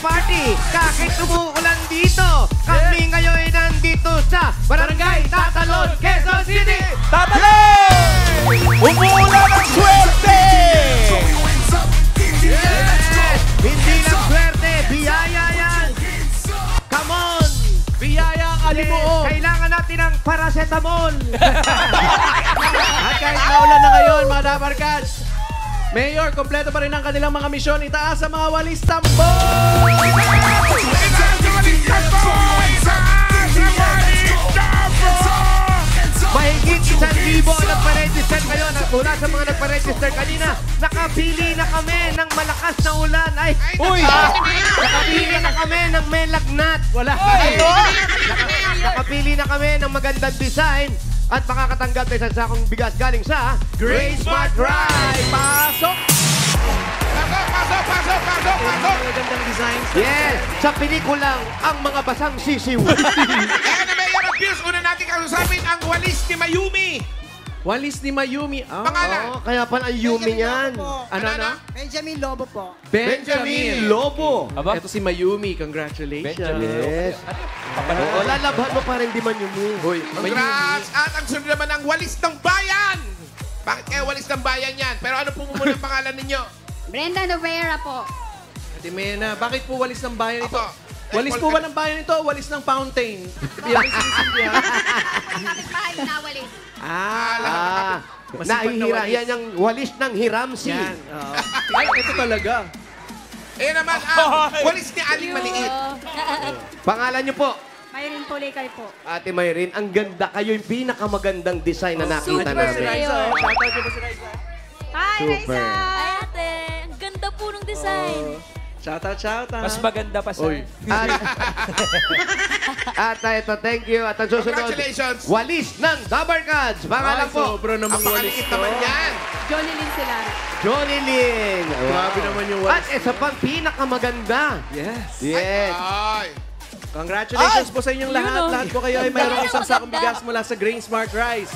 party kahit umuulan dito. Kami ngayon ay nandito sa Barangay Tatalon, Quezon City. Tatalon! Umuulan ng swerte! Yes! Hindi lang swerte, biyaya yan. Come on! Biyaya ang alimuon. Kailangan natin ng paracetamol. At kahit naulan na ngayon, mga Dabarkats, Mayor, kompleto pa rin ang kanilang mga misyon. Itaas ang mga walis tambol! Mahigit 1,000 ang nagpa-register ngayon. At mula sa mga nagpa-register kanina, nakapili na kami ng malakas na ulan. Ay, Uy! nakapili na kami ng may lagnat. Wala. Nakapili na kami ng magandang design at makakatanggap na isang sakong bigas galing sa Great Smart Ride. Pasok! Pasok! Magandang designs. Yes, sa pelikulang Ang Mga Basang Sisiw. Ayan na, Mayor of Views. Una natin kausapin ang walis ni Mayumi. Walis ni Mayumi. Pangalan? Oh, kaya pala ang Yumi yan. Ano na? Benjamin Lobo po. Benjamin Lobo. Aba? Ito si Mayumi. Congratulations. Yes. Oo, lalabhan mo pa rin di man Yumi. Hoy, Congrats! At ang sunod naman ang walis ng bayan. Bakit kaya walis ng bayan yan? Pero ano po muna ang pangalan ninyo? Brenda Novera po. Ate Mena, bakit po walis ng bayan ito? Opo. Walis po ba ng bayan ito? Walis ng fountain? Yan, sinisindihan. Bahay na walis. Nahihira. Yan yung walis ng Hiramsi. Yan. Ay, ito talaga. Ayan naman ang walis ni Aling Maliit. Pangalan niyo po? Mayroon po likay po. Ate Mayrin, ang ganda. Kayo yung pinakamagandang design na nakita Super Si namin. Raisa. Shoutout niyo po si Raisa. Hi, Super. Raisa! Ay, ate. Ang ganda po ng design. Shoutout. Mas maganda pa sa... Uy. At ito, thank you. At ang susunod, Congratulations. walis ng Dabarkads. Pangalan Ay, po, sobra namang Ang walis pakaliit to. naman yan. Johnny Lynn sila. Johnny Lynn. Grabe naman yung walis. At isa pang pinakamaganda. Yes. Yes. Ay. Congratulations po sa inyong lahat. Yun, oh. Lahat po kayo ay mayroong isang sakong bigas mula sa Grain Smart Rice.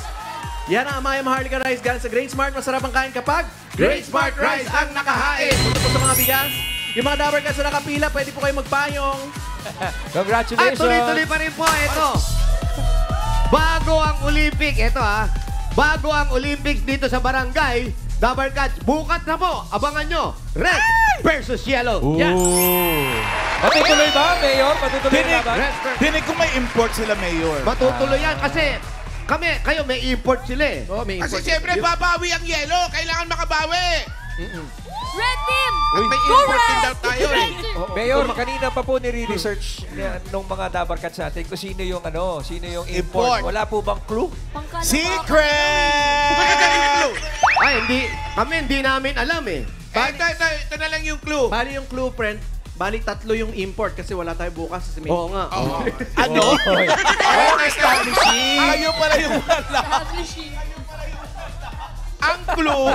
Yan ang Amaya Maharlika Rice galing sa Grain Smart. Masarap ang kain kapag Grain Smart Rice ang nakahain. Punta po sa mga bigas. Yung mga Dabarkats na nakapila, pwede po kayo magpayong. At Congratulations! tuloy-tuloy pa rin po. Ito. Bago ang Olympic. Ito bago ang Olympics dito sa barangay, Dabarkats, bukas na po. Abangan nyo. Red versus yellow. Yan. Patutuloy ba, Mayor? Patutuloy na ba? Red versus Dinig ko may import sila, Mayor. Matutuloy yan kasi kayo may import sila eh. Oh, may Kasi import. siyempre, babawi ang yelo. Kailangan makabawi. Red team! At may Go import din Reds! daw tayo eh. Mayor, kanina pa po nire-research nung mga Dabarkats natin kung sino yung import. Import. Wala po bang clue? Pangkalawa. Secret! Ay, hindi namin alam eh. Ito na lang yung clue. Bali yung clue, friend. Bali tatlo yung import kasi wala tayo bukas sa Oo nga. Oo. Ano? Kayo pala yung wala. Ang clue,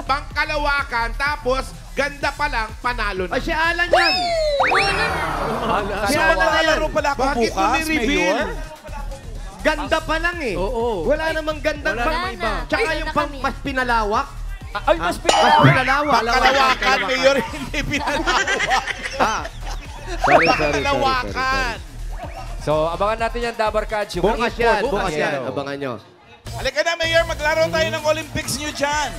pangkalawakan, tapos ganda pa lang, panalo na. Ay, si Alan yan. So, maglalaro pala ako Bakit mo bukas, ni-reveal? Mayor? Ganda pa lang eh. Oo. Wala namang gandang Wala pang namang iba. Tsaka Ay, yung na kami. mas pinalawak. Ay, mas Mas pinalawak. pinalawak. Kalawakan, Mayor, hindi pinalawak. Sorry. Kalawakan. So, abangan natin yan, Dabarkats. Yung Bukas import, yan. Bukas Ayan, yan. oh. Abangan nyo. Halika na, Mayor, maglaro tayo ng Olympics nyo dyan.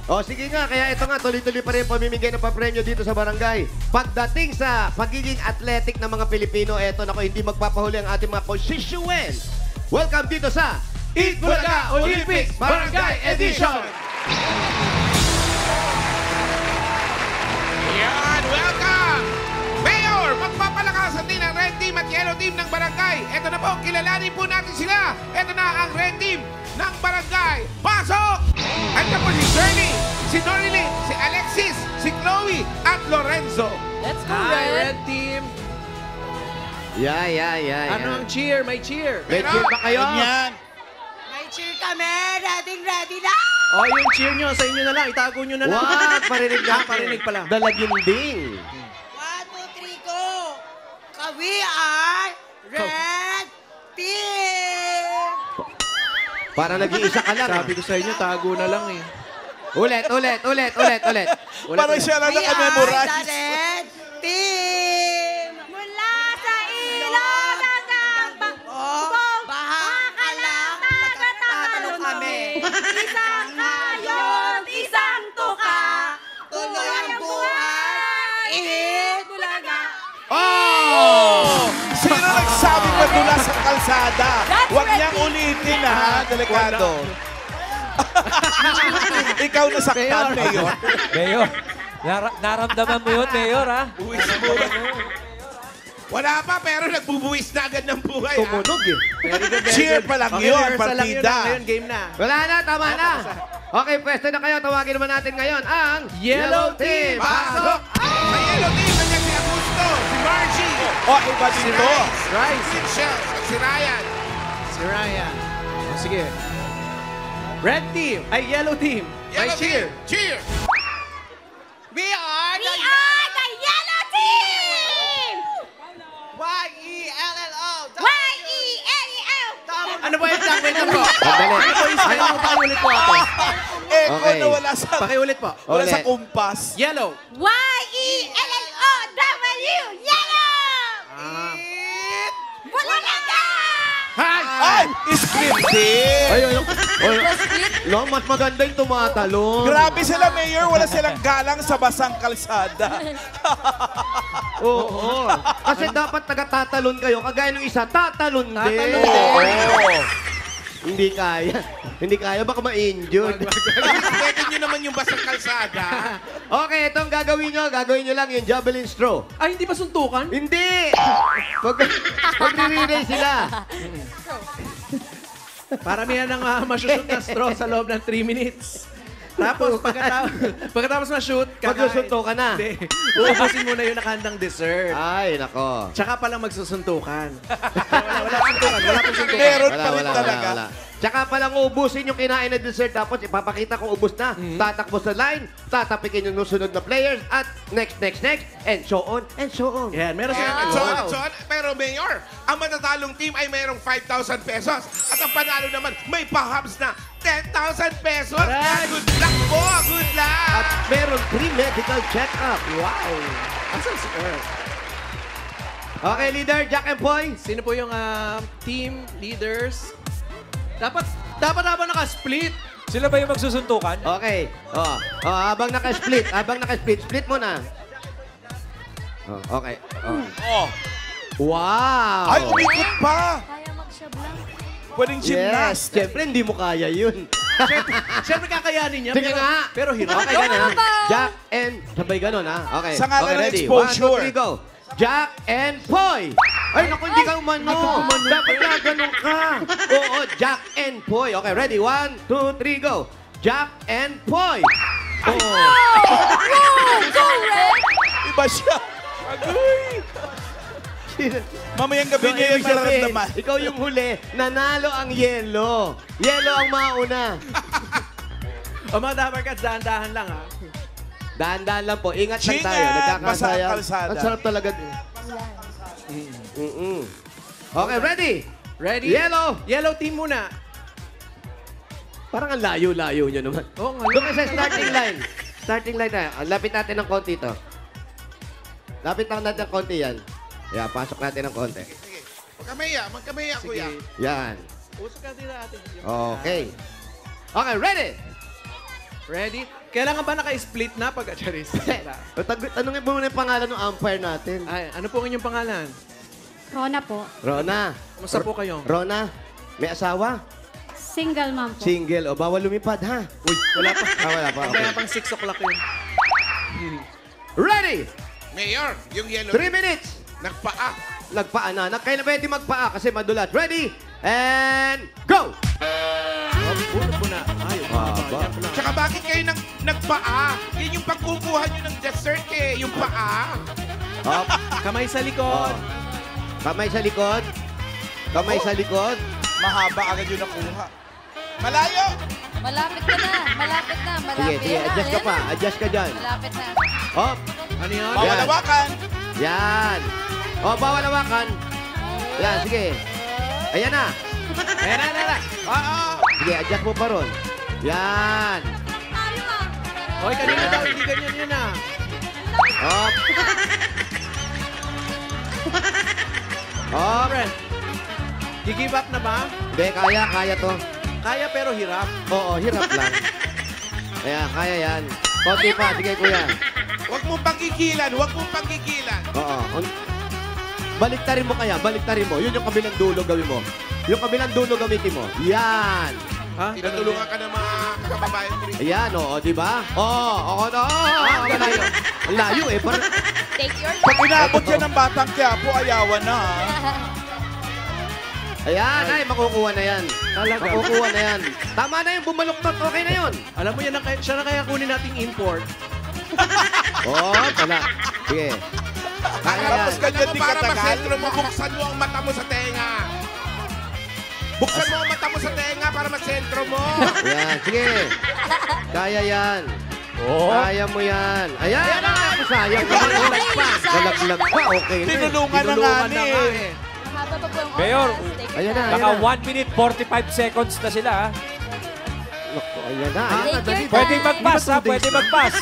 O, sige nga. Kaya ito nga, tuloy-tuloy pa rin pamimigay ng papremyo dito sa barangay. Pagdating sa pagiging athletic ng mga Pilipino, eto nako, hindi magpapahuli ang ating mga posisyon. Welcome dito sa Eat Bulaga Olympics Barangay Edition! Yan, welcome! Mayor, magpapalakasan din ang red team at yellow team ng barangay. Ito na po, kilalanin po natin sila. Ito na ang red team ng barangay. Pasok! Ito po si Shirley, si Norilyn, si Alexis, si Chloe, at Lorenzo. Let's go, Hi, Red! Red Team. Yeah. Ano ang cheer? May cheer. May cheer ba kayo? Yan. May cheer kami! Ready na! Oh, yung cheer nyo, sa inyo na lang. Itago nyo na lang. Wag, parinig na. Parinig pala. Dalaginding. 1, 2, 3, go! Kami ay Red Team! Para nag-iisa ka lang. Sabi ko sa inyo, tago na lang eh. Ulit. Parang siya lang We are the nakamemorize. Red team! Mula sa ilog hanggang bubong, baka lang magtatalon kami. Isang hayop, isang tuka, Tuloy ang buhay! Bulaga. Oh! Sino nagsabing madulas sa kalsada? That's Huwag Red niyang Team. ulitin ha, delikado. Ikaw nasaktan, Mayor. Mayor, naramdaman mo yun, Mayor, ha? Buwis mo. Wala pa, pero nagbubuwis na agad ng buhay. Tumunog eh. Very good, very Cheer good. pa lang Okay, yun, rehearsal lang yun. partida. Ngayon, game na. Wala na, tama na. Okay, pwesto na kayo. Tawagin naman natin ngayon ang Yellow Team. Pasok! Sa yellow team, nandiyan si Augusto, si Margie, O, iba dito. Rice. si Shell, si Ryan. Si Ryan. O, sige. Red team. Ay, yellow team. Ay, Yellow cheer. team, cheer! We are We are the Yellow Team! Y-E-L-L-O! Y-E-L-E-L! Ano ba yung lang? Wait lang po. Sandali. Ano po yung spell mo? Pakiulit po ako. Eko Okay. na wala sa, Pakiulit po. wala sa Ulit. kumpas. Yellow. Y-E-L-L-O-W! Yellow! Ah. Bulaga! Ay! Scripted! Ay, no, mas maganda yung tumatalon. Grabe sila, Mayor. Wala silang galang sa basang kalsada. Oo. Kasi dapat taga-tatalon kayo. Kagaya ng isa, tatalon din. Tatalon Oo. Hindi kaya. Hindi kaya, baka ma-injured. Pwede nyo naman yung basang kalsada. Okay, itong gagawin nyo lang yung javelin straw. Ay, hindi ba suntukan? Hindi! Magre-relay sila. Paramihan ng masushoot na straw sa loob ng 3 minutes. Tapos, pagkatapos ma-shoot, Magsusunto ka na. Hindi. Uubusin mo na yung nakahandang dessert. Ay, nako. Tsaka palang magsusuntukan. Wala suntukan. Wala pong suntukan. Meron pa rin talaga. Tsaka palang ubusin yung kinain na dessert, tapos ipapakita kung ubus na. Tatakbo sa line, tatapikin yung susunod na players, at next, and so on, and so on. Yan, meron silang And so on and so on. Pero Mayor, ang matatalong team ay mayroong 5,000 pesos. At ang panalo naman, may pahabs na 10,000 pesos. Correct. Good luck po! Good luck! At meron free medical check-up. Wow! Asan si Earth? Okay, leader, Jack and Poy. Sino po yung team leaders? Dapat habang naka-split. Sila ba yung magsusuntukan? Okay. Habang naka-split, split mo na. Okay. Oh. Wow! Ay, umikot pa. Kaya mag-shablang. Pwedeng Yes, gymnast. siyempre hindi mo kaya yun. Siyempre kakayanin niya. Sige nga. Pero hirap. Okay, ganun. Jack and... Sabay ganun, ha? Okay. Sa ngalan Okay, ng ready? exposure. 1, 2, 3, go. Jack and Poy. Ay, naku, hindi ka umano. Dapat na ganun ka. Oo, Jack and Poy. Okay, ready? 1, 2, 3, go. Jack and Poy. Oh. Go, Red! Iba siya. Agoy. Mamayang gabi niya yung ibig sabihin, mararamdaman. ikaw yung huli, nanalo ang yelo. Yelo ang mauna. O mga Dabarkats, dahan-dahan lang ha. Dahan-dahan lang po. Ingat lang tayo. Ingat! Nagkakasaya. Basa ang kalsada. Ang sarap talaga. Okay, ready? Ready? Yellow. Yellow team muna. Parang ang layo-layo nyo naman. Oo nga. Doon kayo sa starting line. Starting line na. Lapit natin ng konti to. Lapit lang natin ng konti yan. Yeah, pasok natin ng konti. Sige. Magkamaya, kuya. Yan. Usok ka din natin. Okay. Okay, ready? Ready? Kailangan ba naka-split na pag Charis? Tanungin mo muna yung pangalan ng umpire natin. Ay, ano po ang inyong pangalan? Rona po. Rona. Kumusta po kayo? Rona, may asawa? Single mom po. Single. O, bawal lumipad, ha? Uy, wala pa. Wala pa. Mamaya Okay. pang 6 o'clock yun. Ready? Mayor, yung yellow 3 minutes. nagpaa. Nagpaa na. Kaya na pwede magpaa kasi madulas. Ready? And go! Puro po na. Ay, Haba. Tsaka bakit kayo nagpaa? Yan yung pagkukuha nyo ng dessert eh, yung paa. Up. Kamay sa likod. Kamay sa likod. Kamay sa likod. Mahaba agad yung nakuha. Malayo! Malapit ka na. Malapit na. Sige, Malapit sige. na. Adjust ka Ayan pa. na. Adjust ka dyan. Malapit na. Up. Ano yun? Yan. Bawal hawakan. Yan. O, bawal hawakan. Yan, sige. Ayan na. Ayan na. Sige, adjust mo pa ron. Yan. Hoy, kanina daw, hindi ganyan yun ah. Up. Oh, Friend, give up na ba? hindi, kaya to. Kaya pero hirap. Oo, hirap lang. Ayan, kaya yan. Konti pa, sige kuya. Huwag mong pangkikilan, huwag mong pangkikilan. Oo. Baliktarin mo kaya, baliktarin mo. Yun yung kabilang dulo gawin mo. Yung kabilang dulo gamitin mo. Yan. Ha? Tinutulungan ka ng mga kababayan ko rin. Ayan, oo, di ba? Oo, ang layo. Ang layo eh. Parang, Take your Pag inabot yan ng batang Quiapo, ayawan na ha. ayan, ay, makukuha na yan. Talaga. Makukuha na yan. Tama na yung bumaluktot, okay na yun. Alam mo yan, siya na kaya kunin nating import. Oo, pala. Sige. Kaya yan. Tapos ganyan Alam mo, di para katagal. masentro mo, buksan mo ang mata mo sa tenga. Buksan mo ang mata mo sa tenga para masentro mo. Ayan, sige. Kaya yan. Oh. Kaya mo yan. Ayan, ako sayang. Nalaglag pa. Nalaglag pa, okay na. Tinulungan na nga Tinulungan na ni. nga eh. Mahaba pa po yung Mayor, oras. Take your ayan na. time. Naka 1 minute 45 seconds na sila. Ha? Naku, ayan na. Take Ayan na, your dali. time. Pwede mag-pass ha, pwede mag-pass.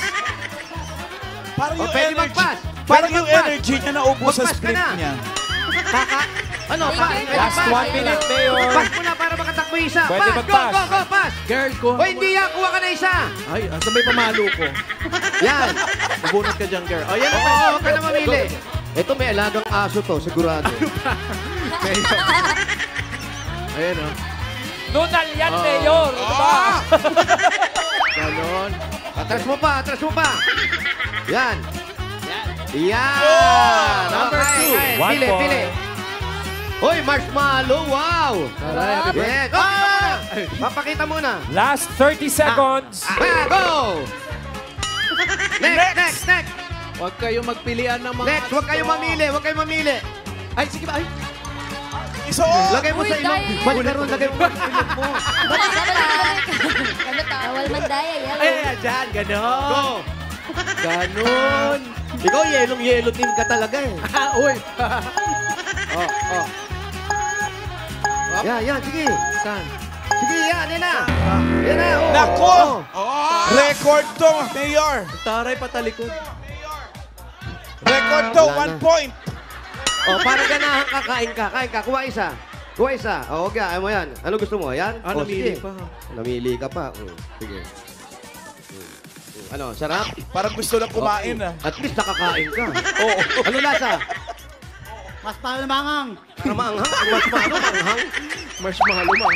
Parang O, yung pwede energy. mag-pass. Parang Pwede yung mag-pass. energy niya naubos sa Mag-pass ka sprint na. niya. Ano, Take pass. your time. Last 1 minute, Mayor. Pass mo na para makatakbo yung isa. Pwede Pass, mag-pass. go, pass. Girl, kuha O, hindi yan. Kuha ka na isa. Ay, sabay pamalo ko. Yan. Nabunot ka dyan, girl. O, yan Oo, na. huwag ka na mamili. Ito may alagang aso to, sigurado. Ayan o. Nunal yan, Mayor. Ano ba? Ganon. Atras mo pa, atras mo pa. Yan. Yan. Number Okay, 2. okay. 1 Pili, point. pili. Uy, marshmallow, wow. Aray, happy birthday. Yes. Oh, papakita muna. Last 30 seconds. Go! Next. Huwag kayong magpilian ng mga... Next, huwag kayong mamili, huwag kayong mamili. Ay, sige ba? Ay, Isuot! Lagay mo Uy, sa ilong. dahil- Balik ka ron, lagay mo sa ilong mo. Bawal mandaya, yan. ay, ay, dyan. Ganon. Go! Ganon. Ikaw, yellow team ka talaga eh. Uy. Oh. Yan, sige. Saan? Sige, yan na. Yan na, oh. Nako! Oh. Record to, Mayor! Taray patalikod. Record to, Wala 1 na. point! Oh, para ganahan ka, kain ka. Kuha isa. Oh, okay, ayaw mo yan. Ano gusto mo? Yan? Ah, Oh, namili sige. pa. Namili ka pa. Sige. Ano, sarap? Parang gusto lang kumain ah. At least nakakain ka. Oo. Ano lasa? Mas palamangang. Para maanghang? Mas maanghang? Marshmallow mo.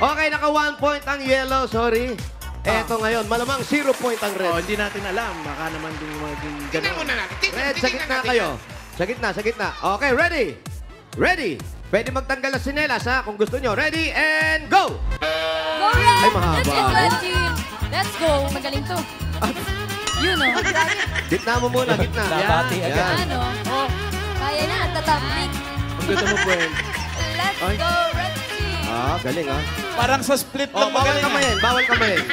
Okay, naka 1 point ang yellow. Sorry. Eto ngayon, malamang 0 point ang Oh, red. hindi natin alam. Baka naman din maging Tingnan ganon. muna natin. Red, sa gitna kayo. Sa gitna. Okay, ready? Pwede magtanggal ng sinelas, ha? Kung gusto nyo. Ready, and go! Go, Red! Ay, mahaba. Let's go, Red Team! Let's go! Magaling to. Yun, oh. Gitna mo muna, gitna. Nabati Yan. agad. Ano? Oh, kaya na. Tatapik. Ang ganda mo, friend. Let's Ay. go, Red Team! Ah, galing, ha? Parang sa split Oh, lang bawal magaling ah. kamayin, bawal kamayin.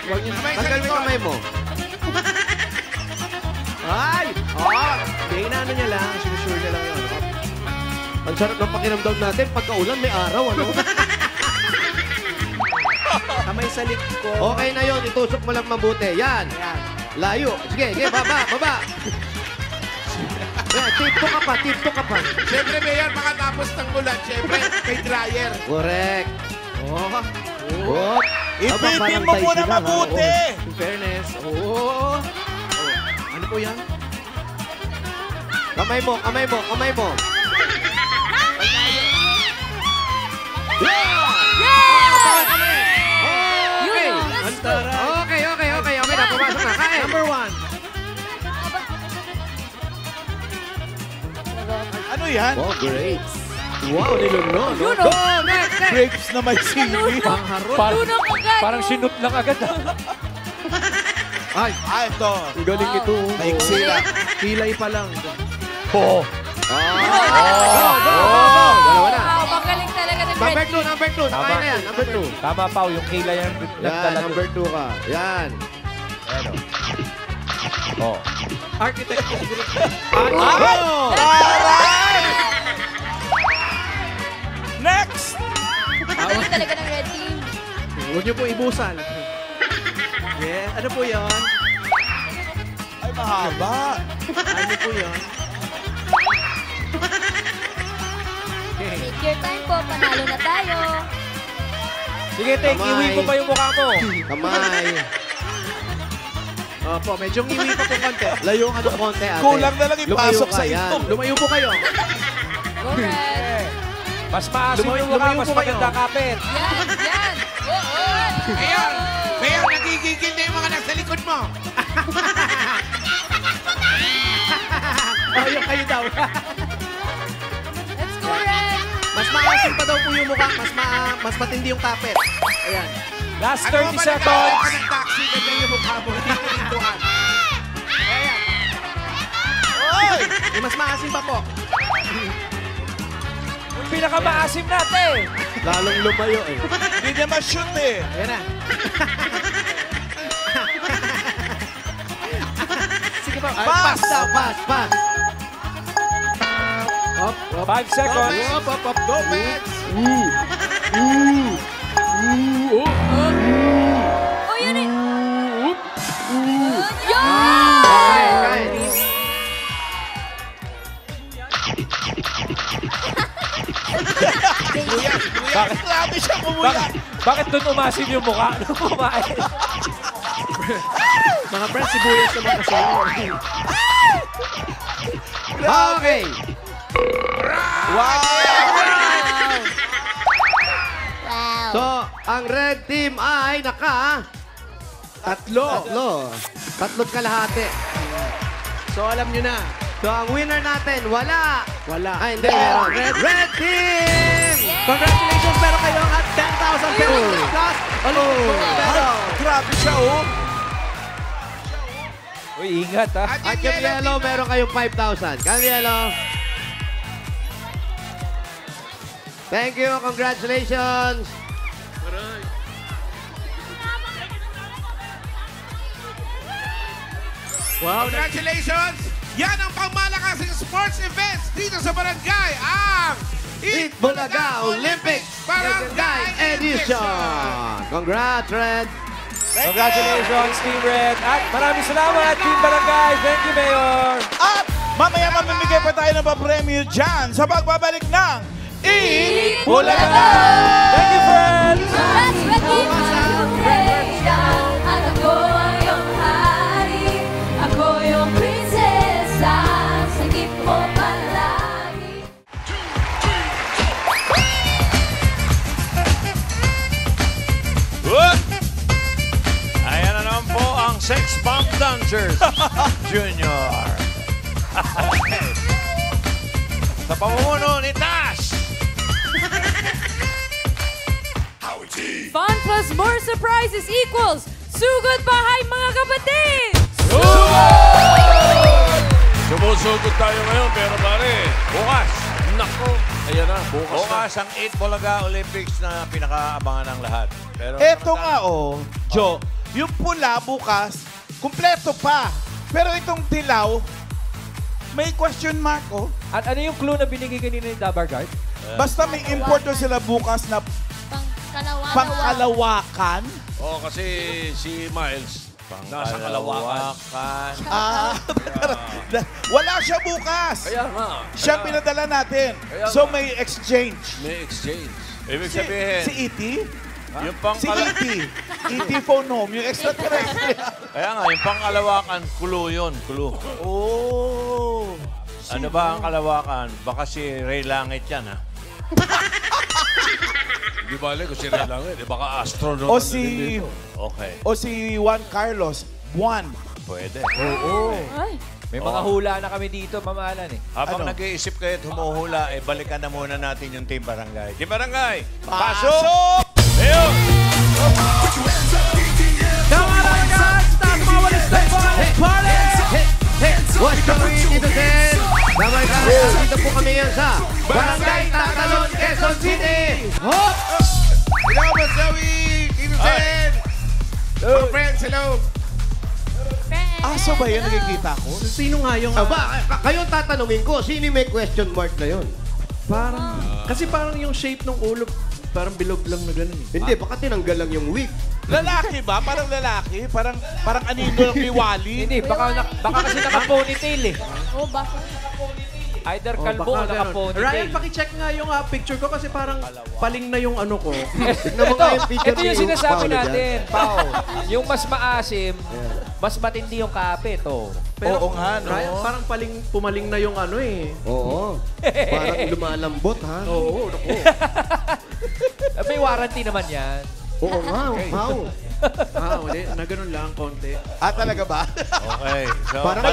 Huwag niyo. Kamay sa Tanggal mo yung likod. kamay mo. Ay! Oh! Hindi, inaano niya lang. Sinusure niya lang yun. Ang sarap ng pakiramdam natin. Pagka-ulan, may araw, ano? Kamay sa lik ko. Okay na yon, itusok mo lang mabuti. Yan. Ayan. Layo. Sige, baba. Yan, tip to ka pa. Siyempre, Mayor, makatapos ng ulan. Siyempre, may dryer. Correct. Oh. Oh. Ipipin mo muna mabuti! In fairness. Oh. Ano po yan? Kamay mo. Yun, Okay. oh. Let's go! Antara. Okay na. Pumasok na. Kain. Number 1. Ano yan? Oh, great. Wow, nilunod. Yun, Go, oh. next. Grapes na may sili. Pangharot. Lunok agad! Parang sinut lang agad. Ay, Ah, ito. Ang galing ito. Maiksi lang. kilay pa lang. Oo. Dalawa na. Wow, magaling talaga ng Red Team. Number 2. Nakain na yan. Number 2. Tama, Pao. Yung kilay yan. Yan, nagdala number 2 ka. Yan. Ano? Oh. Architect. Oh! Next! Magaling talaga ng Red Team. Huwag niyo po ibusan. Yeah. Ano po yan? Ay, mahaba. Ano po yan? Sige, Tek, Kamay. iwi mo pa yung mukha mo. Kamay. Opo, medyo ngiwi pa po konti. Layo ka ng konti, ate. Kulang na lang ipasok Lumayo ka, sa yan. ilong. Lumayo po kayo. Go, Red. Mas maasim Lumayo- yung mukha, lumayo mas po kayo. maganda kapit. Yan, yan. Oo. Mayor! Mayor, nagigigil na yung mga nasa likod mo. Ayaw kayo daw. Let's go, Red. Mas maasim pa daw po yung mukha. Mas matindi yung kapit. Ayan. Last Ano 30 ba seconds. ka ng taxi, ganyan yung mukha mo, hindi ko rinduhan. Yung mas maasim pa po. Yung pinakamaasim natin. Lalong lumayo eh. Hindi niya ma-shoot eh. Ayan na. Sige pa. Ay, Pass! daw. Pass, pass. Up, up. 5 seconds. Up, up, up. Go, Mets! Oh, yun eh. Okay, Yan! okay. Grabe siya kumuya. Bakit doon umasim yung mukha? Nung kumain. Mga friends, sibuyas naman kasi yun. Okay. Wow! So, ang red team ay Tatlo. Tatlot kalahati. So, alam nyo na. So, ang winner natin, wala. Wala. Ay, hindi, meron. Red team! Congratulations, meron kayo at 10,000 pesos plus Olympic medal. Grabe siya, oh. Uy, ingat ha. At yung yellow, meron kayong 5,000. Come yellow. Thank you. Congratulations. Wow, Congratulations! Yan ang pangmalakasing sports events dito sa barangay, ang Eat Bulaga Olympics Barangay Edition. Congrats, Red. Congratulations, Team Red. At maraming salamat, Team Barangay. Thank you, Mayor. At mamaya mamimigay pa tayo ng papremyo dyan sa pagbabalik ng Eat Bulaga! Thank you, friends. That's what you At ako ang iyong hari. Ako yung prinsesa. Sagip mo palagi. Ayan na naman po ang Sex Bomb Dancers Junior. Sa pamumuno ni Tash. Fun plus more surprises equals sugod bahay mga kapatid! Sumusugod tayo ngayon, pero pare, bukas. Nako, ayan na, bukas ang 8 Bulaga Olympics na pinakaabangan ng lahat. Pero Eto nga, oh, Jo, yung pula bukas, kumpleto pa. Pero itong dilaw, may question mark, oh. At ano yung clue na binigay kanina ni Dabar Guard? Basta may import na sila bukas na pangkalawakan. Oo, kasi si Miles, nasa Kalawakan. Wala siya bukas. Kaya nga. Siya pinadala natin. So may exchange. May exchange. Ibig sabihin, Si E.T.? yung pang Si E.T. E.T. phone home, yung extraterrestrial. Kaya nga, yung pangkalawakan, kulo yun, kulo. Oh. Ano ba ang kalawakan? Baka si Ray Langit yan, ha? Di bale kung si Ray Langit, baka astronaut. O na si din dito. Okay, o si Juan Carlos. Juan. pwede. Ay, May mga hula na kami dito, mamahalan eh. Habang Ano? nag-iisip kayo at humuhula, balikan na muna natin yung Team Barangay. Team Barangay, Pasok! pasok! Ayun! What's going dito, Sen? Damay ka, dito po kami yan sa Barangay Tatalon, Quezon City. Hop! Hello, Boss Joey! Tito Sen! Mga friends, hello! Aso ba yan nakikita ko? Sino nga yung... Aba, kayo tatanungin ko, sino yung may question mark na yun? Parang... Kasi parang yung shape ng ulo, parang bilog lang na ganun. Hindi, baka tinanggal lang yung wig. Lalaki ba? Parang lalaki? Parang anino lang ni Wally? Hindi, baka kasi naka-ponytail eh. oh, bakit? Either Oh, kalbo o baka ganun. naka-ponytail. Ryan, pakicheck nga yung picture ko kasi parang paling na yung ano ko. Tignan mo nga yung picture Ito yung ni sinasabi Paolo dyan. natin, Pao. Yung mas maasim, mas matindi yung kapit, oh. Oo nga, no? Ryan, parang pumaling na yung ano eh. Oo. Parang lumalambot, ha? Oo, naku. May warranty naman yan. Oo nga, how? Hindi. Na ganun lang, konti. Talaga ba? Okay. So, Parang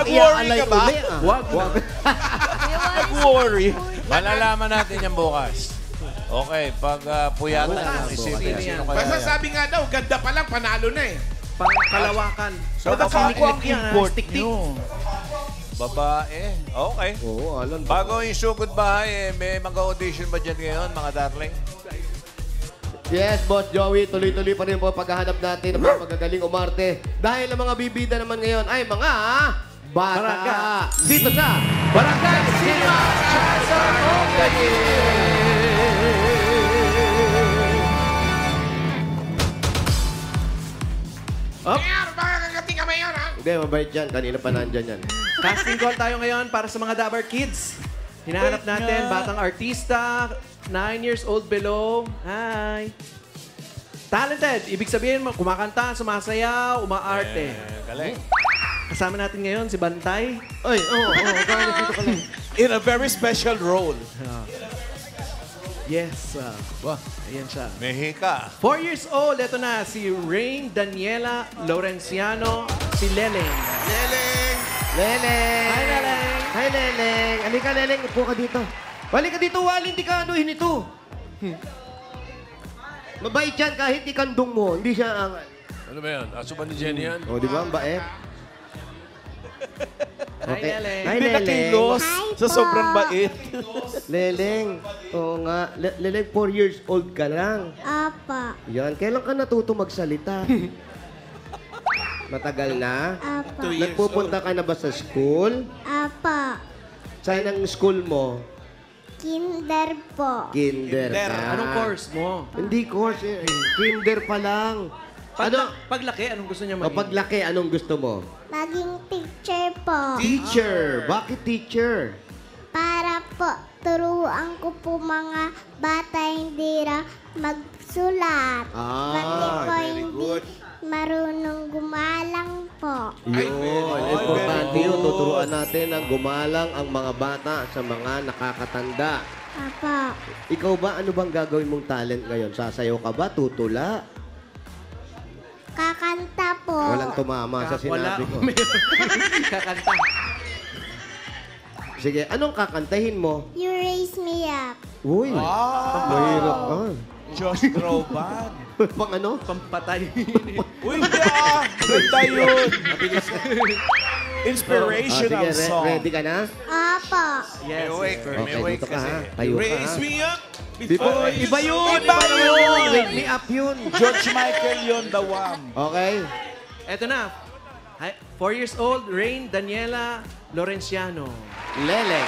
nag-worry iaalay ka ba? uli, ah. Wag. Nag-worry. malalaman natin yan bukas. Okay, pag puyatan ng isipin, Sino sino yan? kaya Basta yan? sabi nga daw, ganda pa lang, panalo na eh. Pang kalawakan. So, baka ako ang import Stick-tick. nyo. Babae. Okay. Oo, alam. Bago yung sugod bahay, may mag-audition ba dyan ngayon, mga darling? Yes, Boss Joey, tuloy-tuloy pa rin po paghahanap natin ng mga magagaling umarte. Dahil ang mga bibida naman ngayon ay mga bata. Barangay. Dito sa Barangay Cinema Chance Mayor, baka kagating ka mayor, ha? Hindi, mabait yan. Kanina pa nandyan yan. Casting call tayo ngayon para sa mga Dabar Kids. Hinahanap natin, batang artista, 9 years old below. Hi! Talented! Ibig sabihin, kumakanta, sumasayaw, umaarte. Galing. Kasama natin ngayon si Bantay. Ay, oo, kaya dito ka lang. In a very special role. Yes. Ayan siya. Mehika. 4 years old, ito na si Rain Daniela Lorenciano, si Leleng. Leleng! Leleng! Hi, Leleng! Hi, Leleng! Halika, Leleng. Upo ka dito. Halika dito, Wally. Hindi ka anuhin ito. Mabait yan kahit ikandong mo. Hindi siya ang... Ano ba yan? Aso ba ni Jenny yan? O, di ba? Ang bait. Hi, Leleng. Hi, Hindi Leleng. nakilos sa sobrang bait. Leleng. Oo nga. Leleng, 4 years old ka lang. Apa. Yan. Kailan ka natuto magsalita? Matagal na? Apa. Nagpupunta ka na ba sa school? Apa. Saan ang school mo? Kinder po. Kinder ka. Anong course mo? Hindi course. Kinder pa lang. Ano? Paglaki, anong gusto niya O maging? paglaki, anong gusto mo? Maging teacher po. Teacher. Bakit teacher? Para po turuan ko po mga bata hindi ra magsulat. Pati po hindi marunong gumalang po. Yun. Importante yun. Tuturuan natin na gumalang ang mga bata sa mga nakakatanda. Apa. Ikaw ba, ano bang gagawin mong talent ngayon? Sasayaw ka ba? Tutula? Kakanta po. Walang tumama sa sinabi ko. Kakanta. Sige, anong kakantahin mo? You raise me up. Uy, mahirap ka. Josh Groban. Pang ano? Pampatay. Uy, hindi ah! Ganda yun! Inspirational sige, song. ready ka na? Apa. Yes. Okay, dito ka ha. Tayo ka Raise ha. me up Before, iba yun! Iba yun! Wake me up yun! George Michael yun, the one. Okay. Eto na. 4 years old, Rain Daniela Lorenciano. Lele.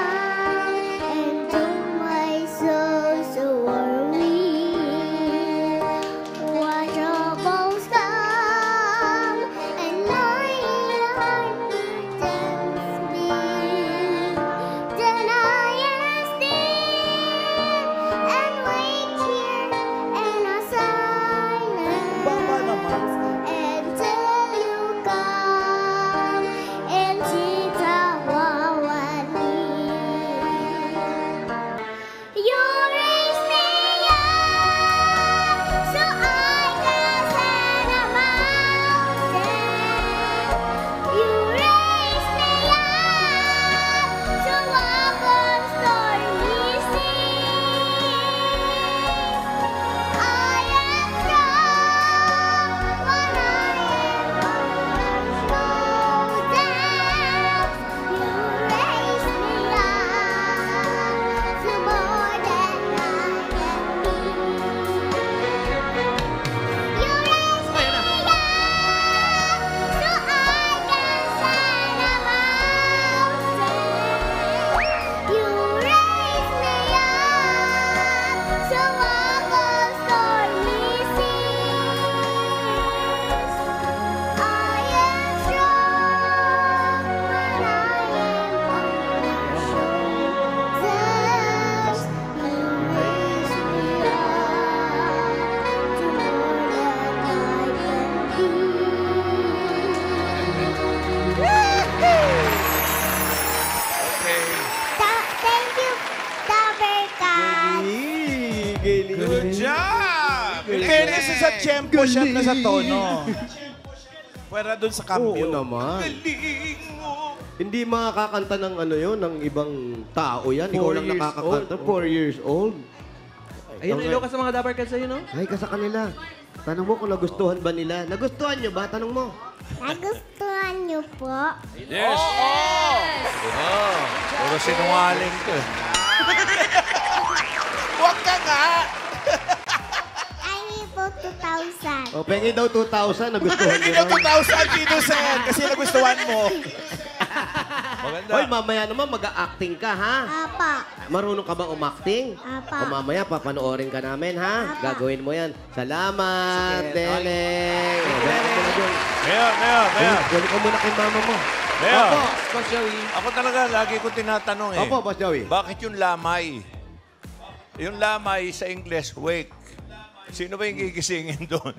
And to my soul so worried, what troubles come, and my heart tempts me. Then I am still and wait here in a silence until you come. Fairness sa tempo shot na sa tono. Pwera dun sa Oo cambio. naman. Galing mo. Hindi makakanta ng ano yun, ng ibang tao yan. Ikaw 4 lang years nakakakanta. old. 4 years old. Ayun, Okay. hello ka sa mga Dabar Cats sa'yo, no? Ay, ka sa kanila. Tanong mo kung nagustuhan ba nila. Nagustuhan nyo ba? Tanong mo. Nagustuhan niyo po? Yes! Puro sinungaling to. Huwag ka nga. Ay, po 2,000. O, pengi daw 2,000. Nagustuhan Hindi nyo na raw. 2,000 dito, Sen. Kasi nagustuhan mo. Maganda. Hoy, mamaya naman mag-acting ka, ha? Apa. Marunong ka bang umacting? Apa. O mamaya, papanoorin ka namin, ha? Apa. Gagawin mo yan. Salamat, Deleng. Mayor. Balik ka muna kay mama mo. Mayor. Opo. Coach Joey. Ako talaga, lagi ko tinatanong eh. Opo, Boss Joey. Bakit yung lamay? Yung lamay sa English, wake. Sino ba yung gigisingin doon?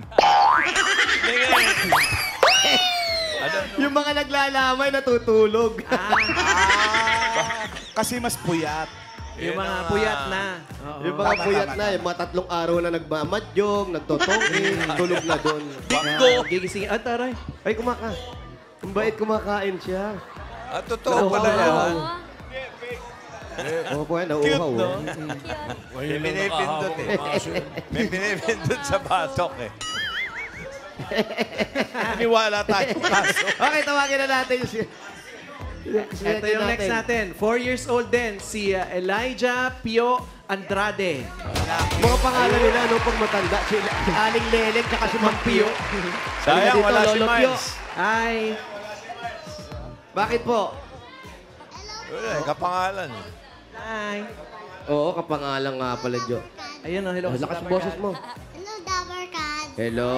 Yung mga naglalamay natutulog. Kasi mas puyat. Yung mga puyat na. Oo. Yung mga Tama, puyat tama, na, yung mga 3 araw na nagmamadyong, nagtotongin, tulog na doon. Gigisingin. Ah, taray. Ay, Ang bait kumakain siya. Ah, totoo pala yan. Oo po yan, nauuhaw. no? May pinipindot eh. May pinipindot sa batok eh. Niwala tayo. Okay, tawagin na natin yung Ito yung next natin. 4 years old din. Si Elijah Pio Andrade. Mga pangalan nila, ano, pag matanda, si Aling Lelek, tsaka si Mang Pio. Sayang, Dito, wala si Lolo Pio. Miles. Hi. Bakit po? Wala, kapangalan. Hi. Oo, kapangalan nga pala, Jo. Ayun, oh, hello. Lakas boses mo. Hello, Dabar Cats. Hello.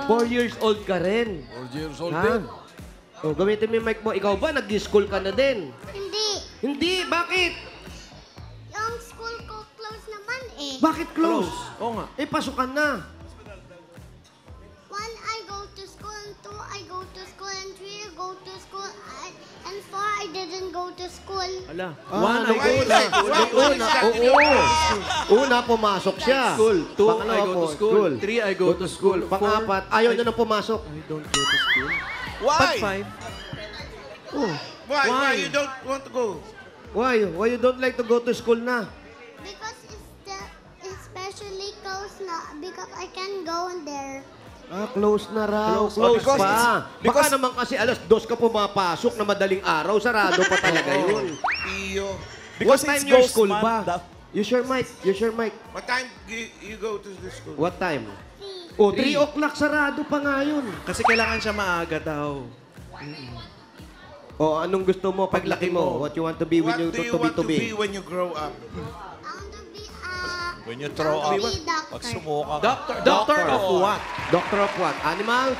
4 years old ka rin. 4 years old Ha? O, gamitin mo yung mic mo. Ikaw ba, nag-school ka na din? Hindi. Hindi, bakit? Yung school ko close naman eh. Bakit close? Oo nga. Eh, pasukan na. 1, I go to school, and 2, I go to school, and 3, I go to school, and 4, I didn't go to school. Ala. Ah, One, I go to una. school. Una, oo. Una, pumasok siya. School. 2, I Pangalawa go po, to school. 3, I go to school. Pang-apat, ayaw niya na pumasok. I don't go to school. Why? Pag 5. Oh, Why you don't want to go? why? Why you don't like to go to school na? Because especially close na, because I can go in there. Ah, close na raw. Close. Close Because pa. it's- Baka because- naman kasi alas 2 ka pumapasok na madaling araw, sarado pa talaga yun. Iyo. What time your school month, ba? Use your mic. Use your mic. What time you go to the school? What time? O, 3 o'clock, sarado pa nga yun. Kasi kailangan siya maaga daw. O, anong gusto mo paglaki mo? What you want to be when What you do you to be want to to be be? when you grow up? I want to be When you throw up, doctor. pag sumuka ka. Doctor of what? Doctor of what? Animal?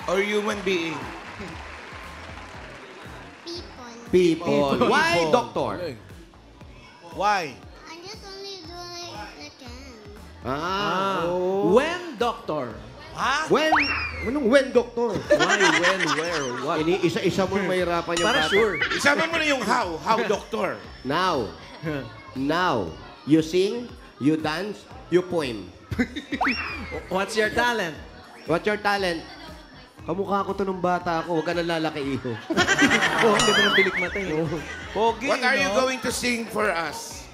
Or human being? People. People. Why doctor? Why? I'm just only doing what I can. Ah, oh. When doctor? Ha? When? Anong when doctor? Why, when, where, what? Ini-isa-isa mo mahirapan yung Para bata. sure. Isama mo na yung how doctor. Now. Now. You sing, you dance, you poem. What's your talent? What's your talent? Kamukha ko to nung bata ako. Huwag ka nang lalaki iho. Oh, ang ganda ng pilik mata eh. Pogi, What are you no? going to sing for us?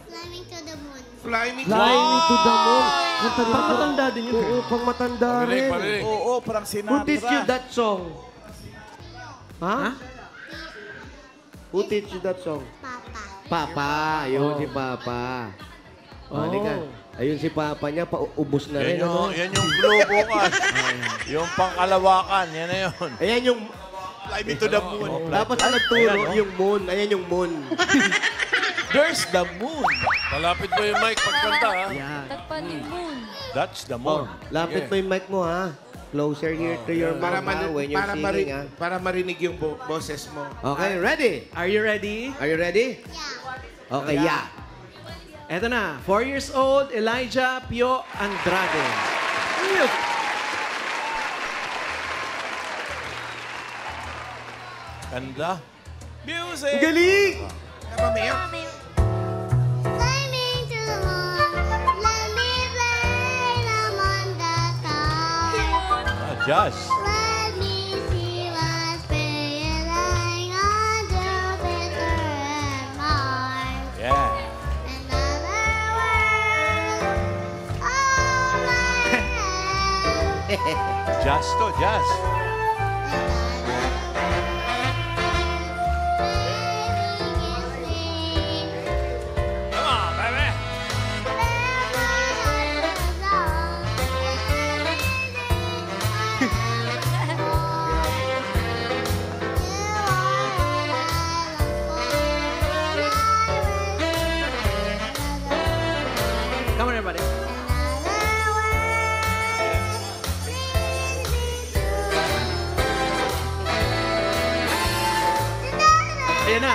Climbing to the moon. Fly me to Fly me to the moon. Kanta rin Pang ako. matanda din yun. Oo, pang matanda rin. Oo, parang Who teach you Sinatra. that song? Ha? Ha? Who teach you that song? Papa. Papa. Yun si Papa. Oh. Halika. Ayun si Papa niya, paubos na rin. Ano? Yan yung clue bukas. Yung pangkalawakan, yan na yun. Ayan yung... Fly me to the moon. Dapat ang nagturo, yung moon. Ayan yung moon. There's the moon. Palapit mo yung mic pagkanta, ha? Yan. Takpan yung moon. That's the Oh, moon. lapit mo yung mic mo, ha? Closer here to your para, mouth, ha? When you're singing, ha? para marinig yung boses mo. Okay, ready? Are you ready? Are you ready? Yeah. Okay, yeah. Eto na. 4 years old, Elijah Pio Andrade. Ganda. Music. Ang galing! Ano ba, Mayor? Climbing to the moon. Let me play among the Just. Let me see what's spinning on Jupiter and Mars. Yeah. Another world, oh my head. Just to, just. Come on, baby. Come on, everybody. Ayan na.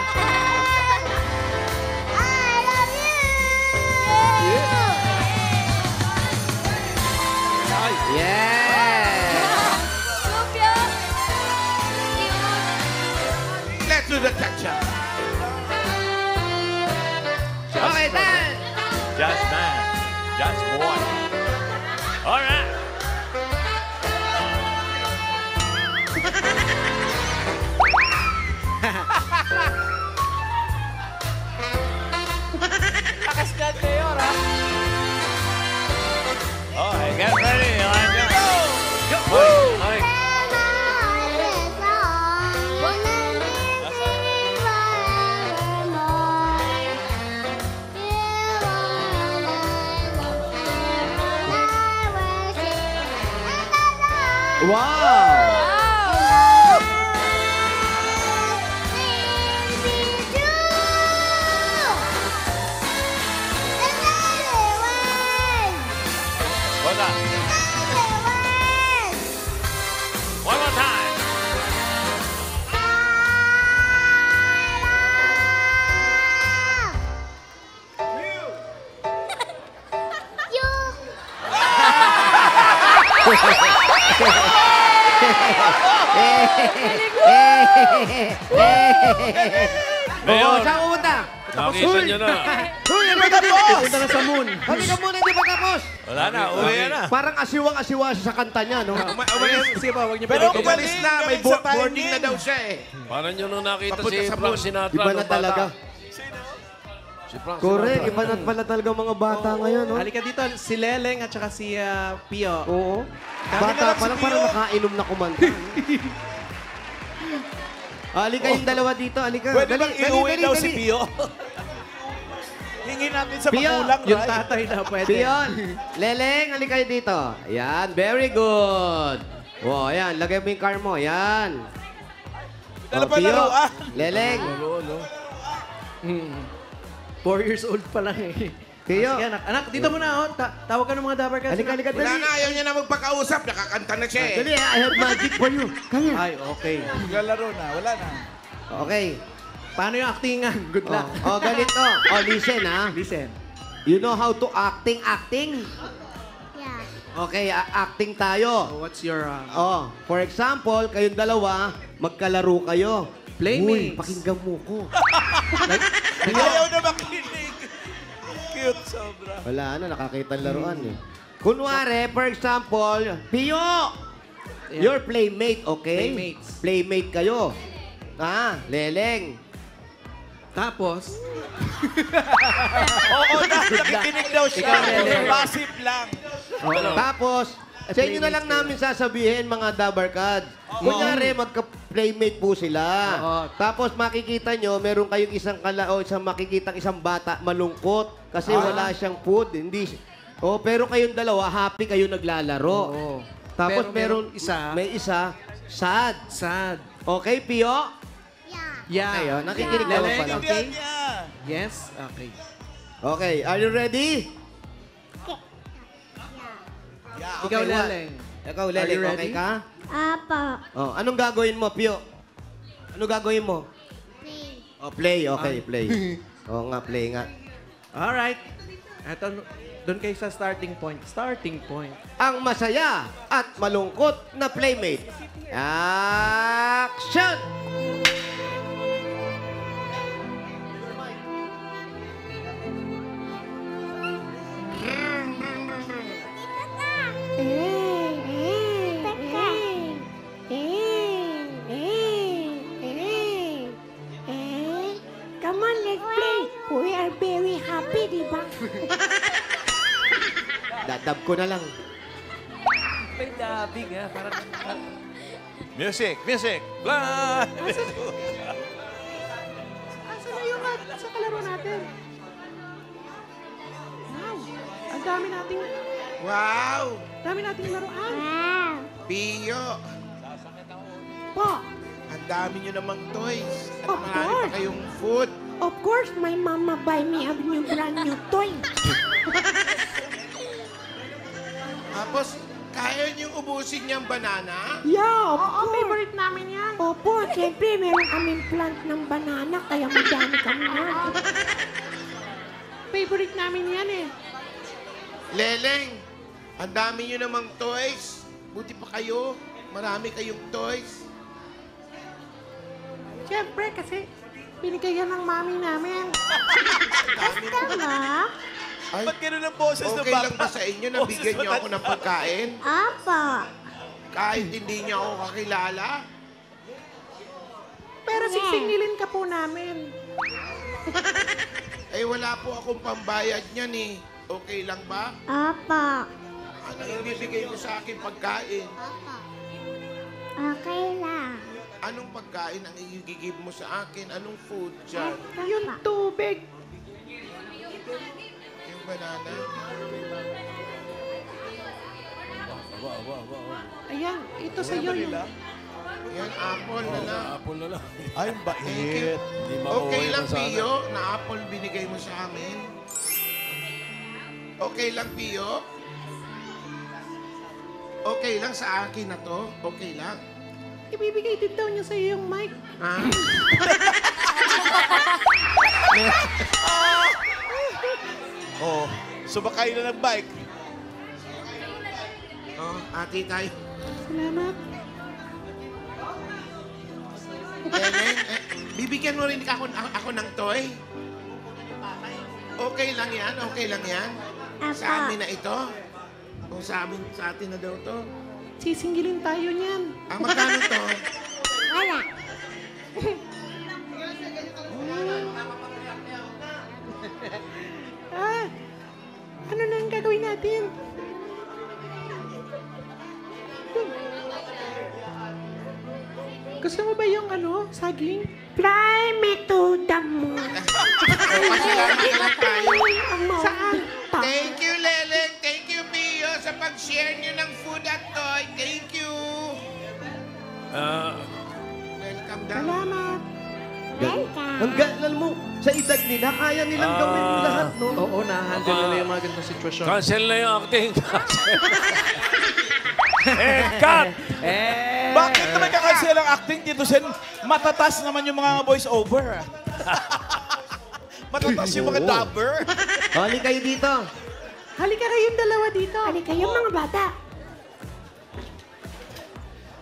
Yeah! Sophia! Let's do the cha-cha. Okay, done! Just man. Just boy. All right. Okay, get ready. Let's go. Mike, Wow! hold on. One more time. Oo, saan pupunta? Nakita nyo na. Uy, hindi pa tapos! Punta na sa moon. Halika muna, hindi pa tapos! Wala na, uwi na. Parang asiwang-asiwa siya sa kanta niya, no? Sige pa, huwag niyo Pero pinag- Umalis na, may galing sa boarding timing. na daw siya eh. Parang yun nung nakita Papunta si sa Frank moon. Sinatra. Iba na nung bata. talaga. Si Frank Correct, Sinatra. iba na pala talaga mga bata ngayon, no? Halika dito, si Leleng at saka si Pio. Oo. na Bata lang pa si lang, parang Pio. nakainom na kumanta. Halika yung dalawa dito, halika. Pwede Dali, bang dali, iuwi dali, daw dali. si Pio? Hingin natin sa Pio, magulang, Yung right? tatay na pwede. Pion, Leleng, halika kayo dito. Ayan, very good. Wow, ayan, lagay mo yung car mo, ayan. Dala pa Pio, laruan. Leleng, 4 years old pa lang eh. Pio. Sige, anak, dito muna. Oh. Tawag ka ng mga dabar kasi. Halika, halika, Wala dali. na, ayaw niya na magpakausap. Nakakanta na siya eh. Dali, I have magic for you. Kaya. Ay, okay. Lalaro na, wala na. Okay. Paano yung actingan? Good luck. Oh, ganito. Oh, listen, ha? Listen. You know how to acting? Yeah. Okay, acting tayo. Oh, what's your... Oh, for example, kayong dalawa, magkalaro kayo. Playmates. Uy, pakinggan mo ko. Ayaw na makinig. Cute, sobra. Wala na, nakakita ang laruan eh. Kunwari, for example, Pio! Yeah. Your playmate, okay? Playmates. Playmate kayo. Ah, Leleng. Tapos, Oo na, nakikinig daw siya. Ikaw, Lele. Passive lang. Tapos, sa inyo na lang namin sasabihin, mga Dabarkads. Kunyari, magka-playmate po sila. Oo. Tapos makikita nyo, meron kayong isang makikita isang bata malungkot kasi wala siyang food. Hindi. Oh, pero kayong dalawa, happy kayo naglalaro. Oo. Tapos Pero meron isa- may isa, sad. sad. Okay, Pio? Yeah. Yeah. Ayun, nakikinig ka Leleng, pala. okay? niya. Yes? Okay. Okay, are you ready? Yeah. Ikaw, what? Leleng. Ikaw, Are Leleng, you okay ready? ka? Apa. Oh, anong gagawin mo, Pio? Ano gagawin mo? Play. Oh, play. Okay, play. Oo nga, play nga. Alright. Eto, doon kayo sa starting point. Starting point. Ang masaya at malungkot na playmate. Action! Dab ko na lang. May dubbing, ha? Parang... Music, music. Blah! Asan na yung sa kalaro natin? Wow! Ang dami nating... Wow! Dami nating laruan. Wow. Pio! Po, Ang dami nyo namang toys. At Of marami course. pa kayong food. of course, my mama buy me a new brand new toy. Tapos, kaya nyo ubusin niyang banana? Yeah, oo, favorite namin yan. Opo, siyempre, meron kaming plant ng banana, kaya madami kami yan. Favorite namin yan eh. Leleng, ang dami nyo namang toys. Buti pa kayo. Marami kayong toys. Siyempre, kasi binigay yan ng mami namin. Tama? Ay, Ba't ganun ang boses ng okay bata? lang ba sa inyo na bigyan niyo ako ng pagkain? Apa. Kahit hindi niyo ako kakilala? Pero sisingilin ka po namin. Eh, wala po akong pambayad niyan eh. Okay lang ba? Apa. Ano ibibigay mo sa akin pagkain? Apa. Okay lang. Anong pagkain ang i-give mo sa akin? Anong food dyan? Yung tubig. Yung banana? Ayan, ito sa iyo. Yan, apple na lang. Apple na lang. Ay, Thank you. bait. Hindi Okay makuha lang, na sana. Pio, na apple binigay mo sa amin. Okay lang, Pio. Okay lang sa akin na to. Okay lang. Ibibigay din daw niya sa iyo yung mic. Ha? Oh, sumakay na ng bike. Oh, ate tayo. Salamat. Ellen, bibigyan mo rin ako ng toy? Okay lang yan? Okay lang yan? Sa amin na ito? O sa atin na daw to? Sisingilin tayo niyan. Magkano to? Wala. Ano na ang gagawin natin? Gusto mo ba yung saging? Fly me to the moon. Pasalamat na lang tayo. Saan? Thank you, Leleng. Thank you, Pio, sa pag-share niyo ng food at toy. Thank you. Welcome down. Salamat. Welcome. Ang alam mo, sa edad nila, kaya nilang gawin lahat, no? Oo, na-handle nila yung mga ganitong sitwasyon. Cancel na yung acting. Cut! Bakit naman kakansel ang acting dito, Sen? Matatas naman yung mga voice-over. Matatas yung mga dubber. Hali kayo dito. Halika kayong dalawa dito. Halika yung mga bata.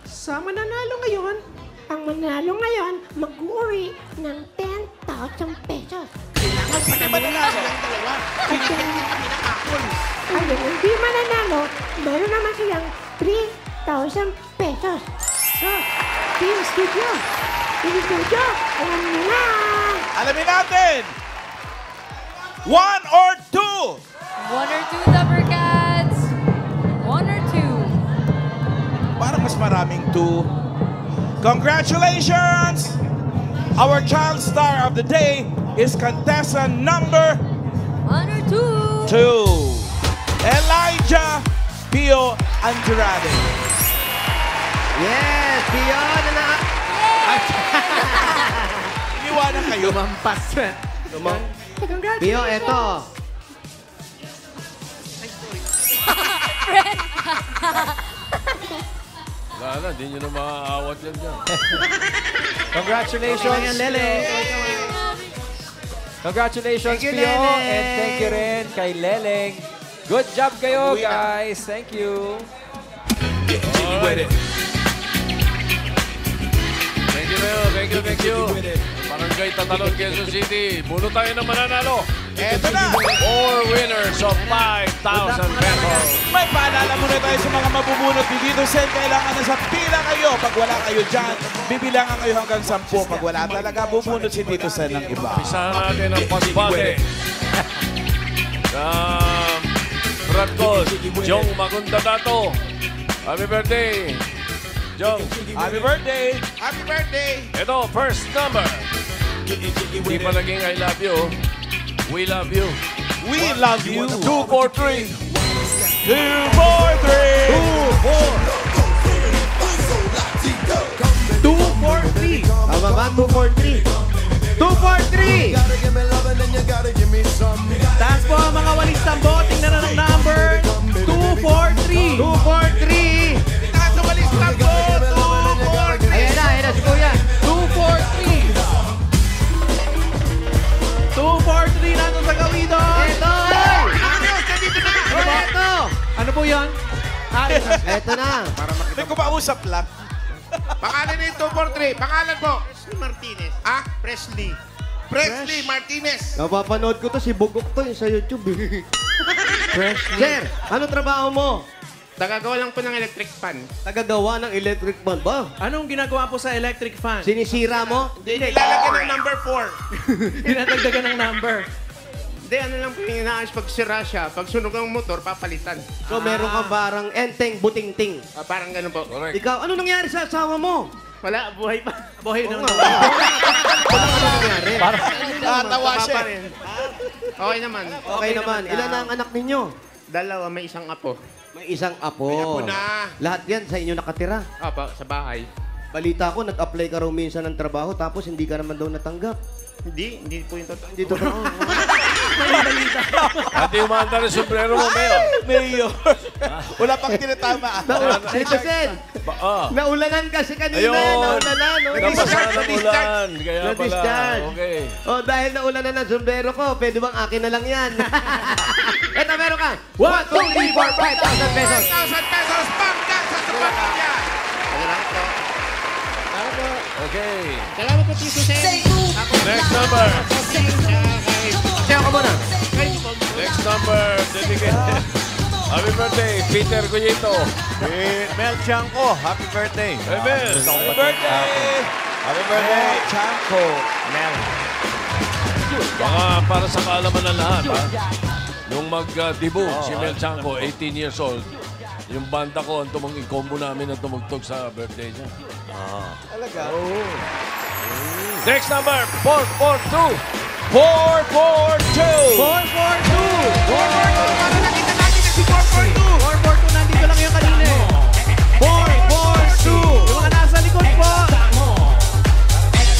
Sa mananalo ngayon, Ang manalo ngayon, mag-uwi ng 10,000 pesos. Hindi ba nanalo? At yung hindi mananalo, meron naman silang 3,000 pesos. So, Team Studio, alam nyo na. Alamin natin. 1 or 2? 1 or 2, Dapper Cats? 1 or 2? Parang mas maraming 2. Congratulations! Our child star of the day is contestant number 1 or 2? 2, Elijah Pio Andrade. Yes, beyond na Iniwanan kayo. lumampas. Pio, eto. Wala na, hindi nyo na maaawat yan dyan. Congratulations, Lele. Congratulations, Thank you, Pio. Leleng. And thank you rin kay Leleng. Good job kayo, guys. Thank you. Thank you. Barangay Tatalon, Quezon City. Puno tayo ng mananalo. Eto na. 4 winners of 5,000 pesos. May paalala muna tayo sa mga mabubunot dito. Sen, kailangan na sa pila kayo. Pag wala kayo dyan, bibilangan kayo hanggang 10. Pag wala talaga, bubunot si Tito Sen ng iba. Pisahan natin ang pasbate. Sa Congrats ko, Jong Magunda Dato. Happy birthday, Jong. Happy birthday! Happy birthday! Ito, first number. Hindi pa naging I love you. We love you. We love you! 243. 2, 4, 3! 243. Tama ba? 243. 243! Taas po ang mga walis tambo. Tingnan na ng number. 243. 243! Taas sa walis na po! 243! Ayan na si Kuya. 243. 243 nandun sa gawidon. Ito! Ayos! Nandito na! Ito! Ano po yan? Ito na. May kumausap lang. Pangalan ni 243. Pangalan po? Martinez. Ah? Presley. Presley Martinez. Napapanood ko to, si Bugok to yung sa YouTube. Sir, ano trabaho mo? Tagagawa lang po ng electric fan. Tagagawa ng electric fan ba? Anong ginagawa po sa electric fan? Sinisira mo? Hindi, lalagyan ng number 4. Dinadagdagan ng number. Hindi, ano lang po yung inaayos pag sira siya. Pag sunog ang motor, papalitan. So meron kang barang enteng butingting. Parang ganun po. Correct. Ikaw, ano nangyari sa asawa mo? Wala, buhay pa. Buhay ng Ano nangyari? Natawa siya. Okay naman. Okay naman. Ilan na ang anak ninyo? Dalawa, may isang apo. May isang apo. May apo na. Lahat yan sa inyo nakatira. Opo, sa bahay. Balita ko, nag-apply ka raw minsan ng trabaho tapos hindi ka naman daw natanggap. Hindi po yung totoo. Hindi totoo. At yung manda ng sombrero mo, Mayor. Mayor. Wala pang tinatama. Dito, Sen. Naulanan kasi kanina. Ayun. Naulanan. No? Napasa ng ulan. Kaya pala. Na-discharge. Okay. Oh, dahil naulanan ng sombrero ko, pwede bang akin na lang yan? Eto, meron ka. 1, 2, 3, 4, 5,000 pesos. 5,000 pesos pangkas sa pamilya. Ano lang po? Okay. Salamat po, Tito Sen. Next number. Sayo ka muna. Next number. Dedicated. Happy birthday, Peter Cuyito. Mel Chanco, happy birthday. Amen. Happy birthday. Happy birthday, Chanco. Mel. Baka para sa kaalaman ng lahat, ha? Nung mag-debut si Mel Chanco, 18 years old, yung banda ko, ang combo namin ang tumugtog sa birthday niya. Talaga? Next number, 442. 442! 442. Para nakita natin na si 442. 442 nandito lang yung kanina. 442! Yung mga nasa likod po.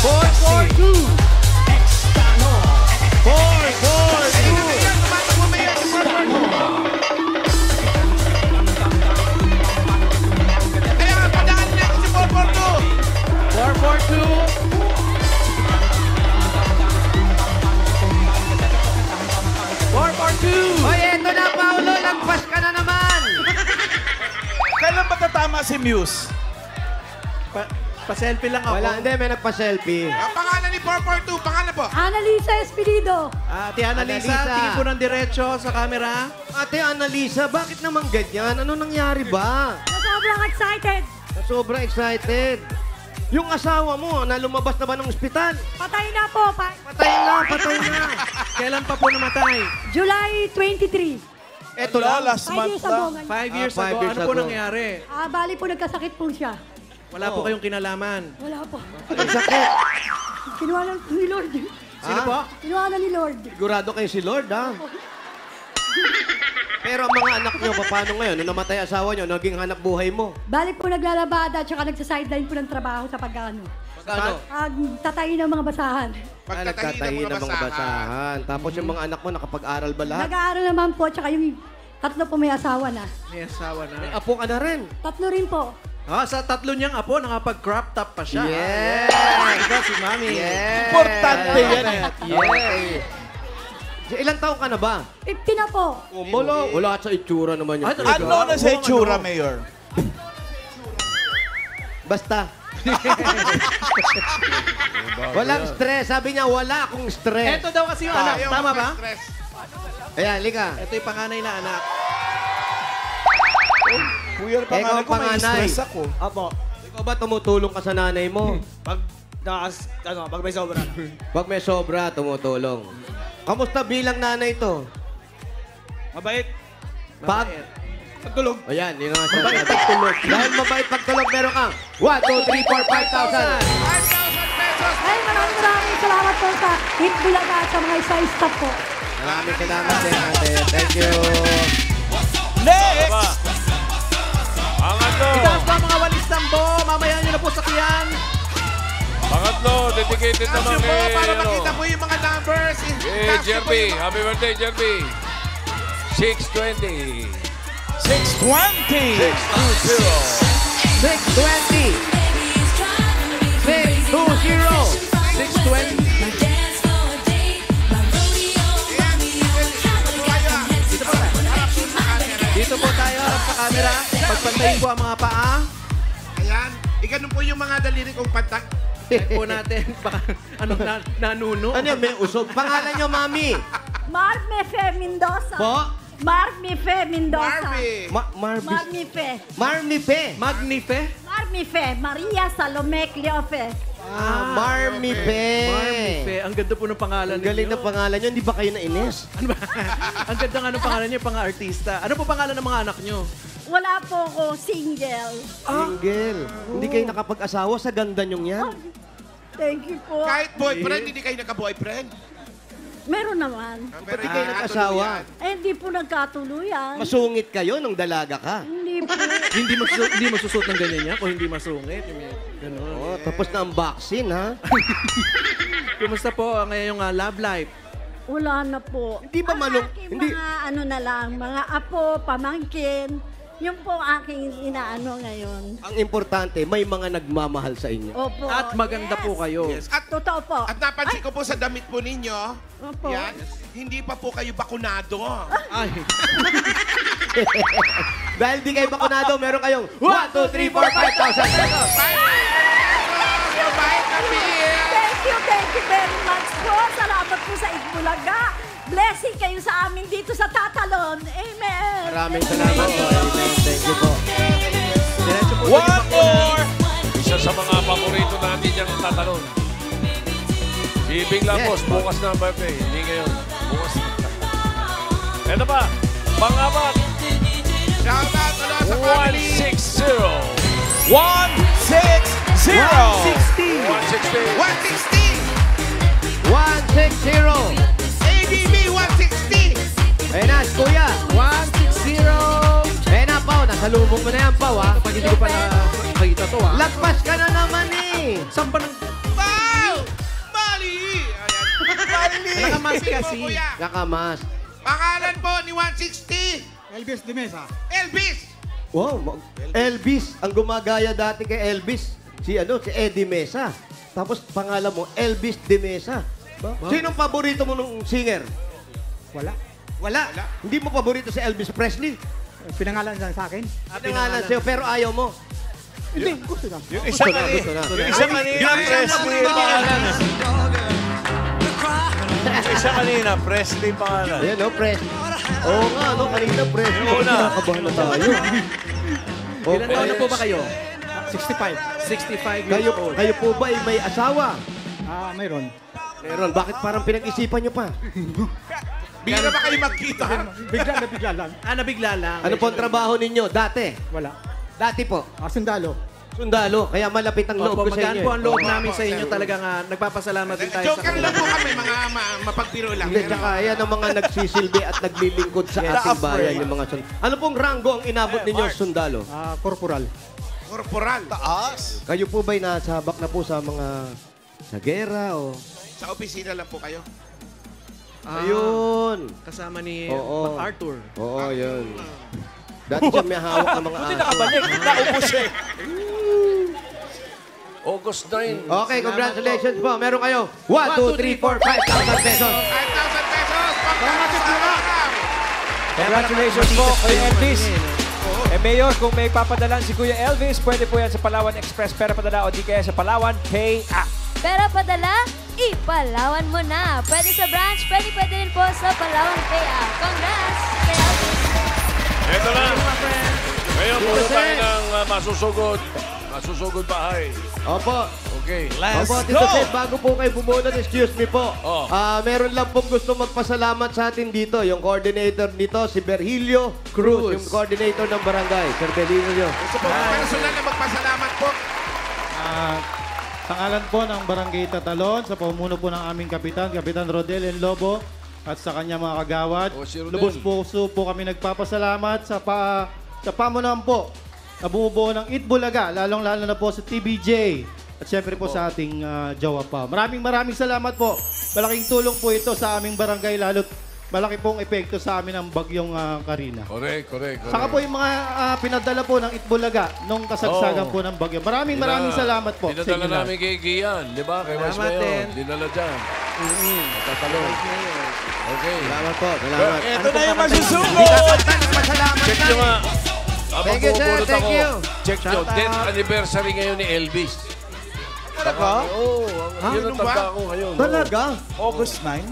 442! 442! Tumatakbo ba yan si 442? Kaya nga, padaan natin si 442. 442. 442. Oye, eto na, Paolo. Lagpas ka na naman. Kailan matatama si Muse? Pa-selfie lang ako. Wala, hindi. May nagpa-selfie. Ang pangalan ni 442, pangalan po? Annalisa Espirido. Ate Annalisa, Annalisa. tingin po ng diretso sa camera. Ate Annalisa, bakit naman ganyan? Ano nangyari ba? Na sobrang excited. Sobrang excited. Yung asawa mo, na lumabas na ba ng ospital? Patay na po. Patay na, patay na. Kailan pa po namatay? July 23. Eto Wala, lang. last 5 month years lang. ago. 5 years 5 ago. years Ano po ago. nangyari? Bali po nagkasakit po siya. Wala po kayong kinalaman. Wala po. Ang sakit. Kinuha ni Lord. Sino Ah? po? Kinuha na ni Lord. Sigurado kayo si Lord, ha? Pero ang mga anak nyo, paano ngayon? Nung namatay asawa nyo, naging hanap buhay mo. Bali po naglalabada at saka nagsasideline po ng trabaho sa pagkano. Paano? Tatayin ng mga basahan. Nagtatahi ng mga basahan. Tapos yung mga anak mo, nakapag-aral ba lahat? Nag-aaral naman po at saka yung tatlo po may asawa na. May asawa May na. apo ka na rin. Tatlo rin po. Sa tatlo niyang apo, nakapag-crop top pa siya. Yes! Ito si Mami. Yes! Importante yan eh. Yes! Ilang taon ka na ba? 50 na po. Wala sa itsura naman yun. Ay, talaga? Ano na sa itsura, Mayor? Basta. Walang stress. Sabi niya, wala akong stress. Ito daw kasi yung anak. Tama ba? Ayan, lika. Ito yung panganay na anak. Kuya, Ikaw pangalan ang ko, may panganay. stress ako. Apo. Ikaw ba tumutulong ka sa nanay mo? Pag may sobra. Pag may sobra, tumutulong. Kamusta bilang nanay to? Mabait. Pagtulog. Ayan, yun ang sabi. Mabait pagtulog. Dahil mabait pagtulog, meron kang 1, 2, 3, 4, 5,000. 5,000 pesos. Ay, maraming salamat po sa Hit Bulaga at sa mga isa staff po. Maraming salamat din natin. Thank you. Next! Pangatlo. Itaas ba mga walis tambo? Mamaya nyo na po sakyan. Pangatlo, dedicated Taas naman nyo po kay, para ano, makita po yung mga numbers. kay Taas nyo po Jerby. yung- Happy birthday, Jerby. 620. 620! 620. 620. 620. 620. Dito po tayo harap sa camera. Pagpantayin po ang mga paa. Ayan. Iganon po yung mga daliri kong pantak. Check po natin. Baka nanuno. Ano yan, may usog. Pangalan nyo, Mami? Marmife Mendoza. Po? Marmife Mendoza. Marvin. Marmife. Marmife. Magnife. Marmife. Maria Salome Cleofe. Marmife. Marmife. Ang ganda po ng pangalan Ang galing ninyo. na pangalan nyo. Hindi ba kayo nainis? Ano ba? Ang ganda nga ng pangalan niyo, pang artista. Ano po pangalan ng mga anak niyo? Wala po ako single. Single. Hindi kayo nakapag-asawa sa ganda nyong yan. Thank you po. Kahit boyfriend, hindi kayo nagka-boyfriend. Meron naman. Pero Ba't di kayo nag-asawa? Eh, hindi po nagkatuluyan. Masungit kayo nung dalaga ka. Hindi po. Hindi masusot ng ganyan niya kung hindi masungit. Yung ganun. Oh, tapos na ang vaccine, ha? Kumusta po ngayon yung love life? Wala na po. Hindi ba Ang malung- aking hindi- mga ano na lang, mga apo, pamangkin. Yung po ang aking inaano ngayon. Ang importante, may mga nagmamahal sa inyo. Opo. At maganda yes. po kayo. Yes. At, Totoo po. at napansin ko po sa damit po ninyo, Opo. yan, hindi pa po kayo bakunado. Ay. Dahil di kayo bakunado, meron kayong 1, 2, 3, 4, 5,000 pesos. Yung bait na Bill. Thank you very much po. Salamat po sa Itbulaga. Blessing kayo sa amin dito sa Tatalon. Amen. Maraming salamat po. Amen. Thank you po. Diretso po One more! Isa sa mga paborito natin yung tatalon. Bibing Lapos, bukas na ang birthday. Hindi ngayon. Bukas. Ito pa, pangapat. Shout out ulo sa family. 160. 160! 160. 160. 160. ADB 160. Ayun na, si Kuya. 160. Ayun na, Pao. Nasa lubong mo na yan, Pao, ha? Pag hindi ko pa nakakita to, ha? Lagpas ka na naman, eh. Saan pa nang... Wow! Mali! Ayan. Nakamas Bibig mo, kasi. kuya. Nakamas. Pangalan po ni 160. Elvis de Mesa. Elvis. Wow, Elvis. Ang gumagaya dati kay Elvis. Si Eddie Mesa. Tapos pangalan mo, Elvis de Mesa. Sinong paborito mo nung singer? Wala. Wala. Hindi mo paborito si Elvis Presley? Pinangalan lang sa akin. Pinangalan sa'yo, pero ayaw mo. Hindi, gusto na. Yung isa kanina, gusto na. yung isa kanina, Presley pangalan. Yung isa kanina, Presley pangalan. Ayan, Presley. Oo nga, kanina Presley. Una. Kinakabahan na tayo. Ilan taon na po ba kayo? 65. 65 years Kayo, old. kayo po ba ay may asawa? Mayroon. Meron. Bakit parang pinag-isipan nyo pa? Bira ba kayo magkita? Bigla lang. Nabigla lang. Ano po ang trabaho ninyo? Dati? Wala. Dati po? Sundalo. Sundalo. Kaya malapit ang loob Opo, ko sa magaan inyo. po ang loob namin sa inyo. Talagang nagpapasalamat din tayo sa Joker lang po kami, mga mapagpiro lang. Hindi, tsaka yan ang mga nagsisilbi at naglilingkod sa ating bayan. Yung mga Ano pong ranggo ang inabot ninyo, sundalo? Corporal. Corporal. Taas. Kayo po ba'y nasabak na po sa mga sa gera o... Sa opisina lang po kayo. Ayun. Kasama ni Oo. Arthur. Oo, yun. Dati siya may hawak ng mga Buti aso. nakabalik, naubos eh. August 9. Okay, congratulations po. Meron kayo 1, 2, 3, 4, 5,000 pesos. 5,000 pesos. Pagkakasalamat. Congratulations po, Kuya Elvis. Mayor, kung may papadalan si Kuya Elvis, pwede po yan sa Palawan Express Pera Padala o di kaya sa Palawan Pay App. Pera padala, ipalawan mo na. Pwede sa branch, pwede rin po sa Palawan Pay App. Congrats! Kay Elvis. Ito na. Ngayon, puro tayo ng masusugod. susugod bahay. Opo. Okay. Let's Opo, Tito go! Sen, bago po kayo bumunod, excuse me po. Oh. Meron lang pong gusto magpasalamat sa atin dito. Yung coordinator nito, si Berhilio Cruz. Yung coordinator ng barangay. Sir Berhilio. Personal na magpasalamat po. Sa ngalan po ng Barangay Tatalon, sa pamuno po ng aming kapitan, Kapitan Rodel N. Lobo, at sa kanya mga kagawad. Oh, si Rodel. Lubos puso po kami nagpapasalamat sa pamunuan po na bumubuo ng Itbulaga, lalong-lalo na po sa TBJ. At syempre po sa ating jowa pa. Maraming salamat po. Malaking tulong po ito sa aming barangay, lalo't malaki pong epekto sa amin ang bagyong Karina. Correct. Saka po yung mga pinadala po ng Itbulaga nung kasagsagan po ng bagyo. Maraming salamat po. sa Dinadala inyo lahat. namin kay Gian, di ba? Kay Vice Salamat Mayor. din. Dinala dyan. Tatalon. Okay. Salamat po. Salamat. Ito na yung masusugod! Check nyo nga. Thank you, sir. Mabubunot Thank ako. you. Check nyo. 10th anniversary ngayon ni Elvis. Talaga? Oo. Yun ang tanda ko ngayon. Talaga? August 9?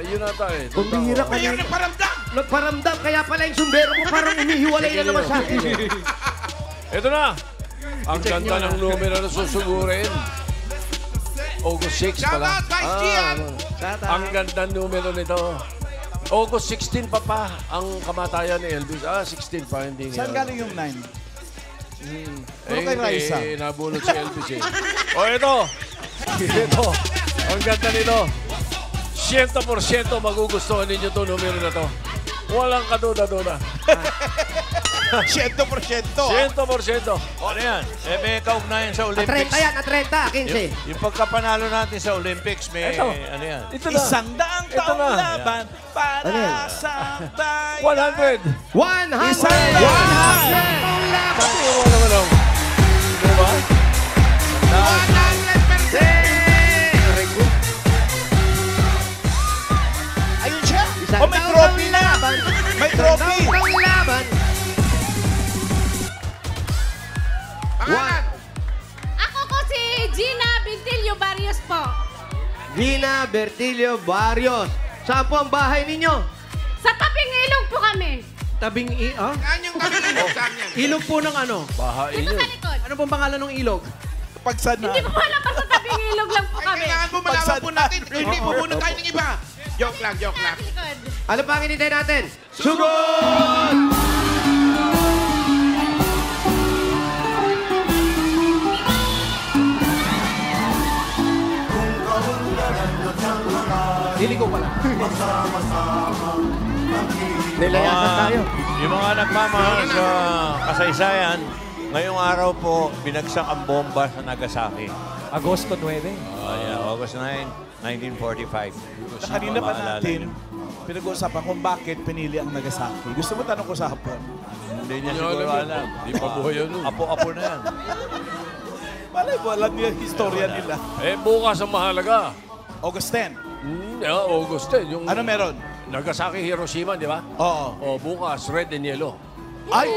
Yun ata eh. Bumihira ka Mayor na. ng paramdam. Nagparamdam, kaya pala yung sumbero mo parang umihiwalay na naman sa akin. Ito na. Ang ganda ng numero na susugurin. August 6 Shout pala. out, Vice Gian. Ang ganda numero nito. August 16 pa ang kamatayan ni Elvis. 16 pa, hindi nga. Saan galing yung 9? Puro kay hindi, Raisa. nabulot si Elvis eh. Ito. Ito. Ang ganda nito. 100% magugustuhan ninyo to numero na to. Walang kaduda-duda. 100%. 100%. Ano yan? May kaugnayan sa At 30 Olympics. yan, at 30, 15. Yung pagkapanalo natin sa Olympics, may Ito. ano yan? Ito na. Isang daang Ito taong na. laban para Ano yan? sa bayan. 100. 100! Isang 100! Pati mo naman ang... Diba? 100%. Ayun siya. Isang Oh, may taon trophy ng na. laban. May Isang trophy. taon ng laban. Pangalan. Ako ko si Gina Bintilio Barrios po. Gina Bertilio Barrios. Saan po ang bahay ninyo? Sa taping ilog po kami. Tabing Saan yung kami ilog? Saan yan? Ilog po ng ano? Bahain Dito nyo. sa likod. Ano pong pangalan ng ilog? Pagsad na. Hindi ko alam, basta taping ilog lang po Ay, kami. kailangan mo malaman po natin. Hindi bubunod tayo ng iba. Joke lang. Sa likod. Ano pa ang hinintay natin? Sugod! Dili ko pala. Nilayasan tayo. Yung mga nagmamahal sa kasaysayan, ngayong araw po, binagsak ang bomba sa Nagasaki. Agosto 9. August 9, 1945. Na kanina pa natin, pinag-uusapan kung bakit pinili ang Nagasaki. Gusto mo tanong ko sa hapon? Hindi niya Hindi siguro alam yun. alam. Di pa buhay yun. Apo-apo na yan. Malay mo, alam niyo yung historia nila. Bukas ang mahalaga. August 10. August 10. Yung Ano meron? Nagasaki, Hiroshima, di ba? Oo. Bukas, red and yellow. Ay!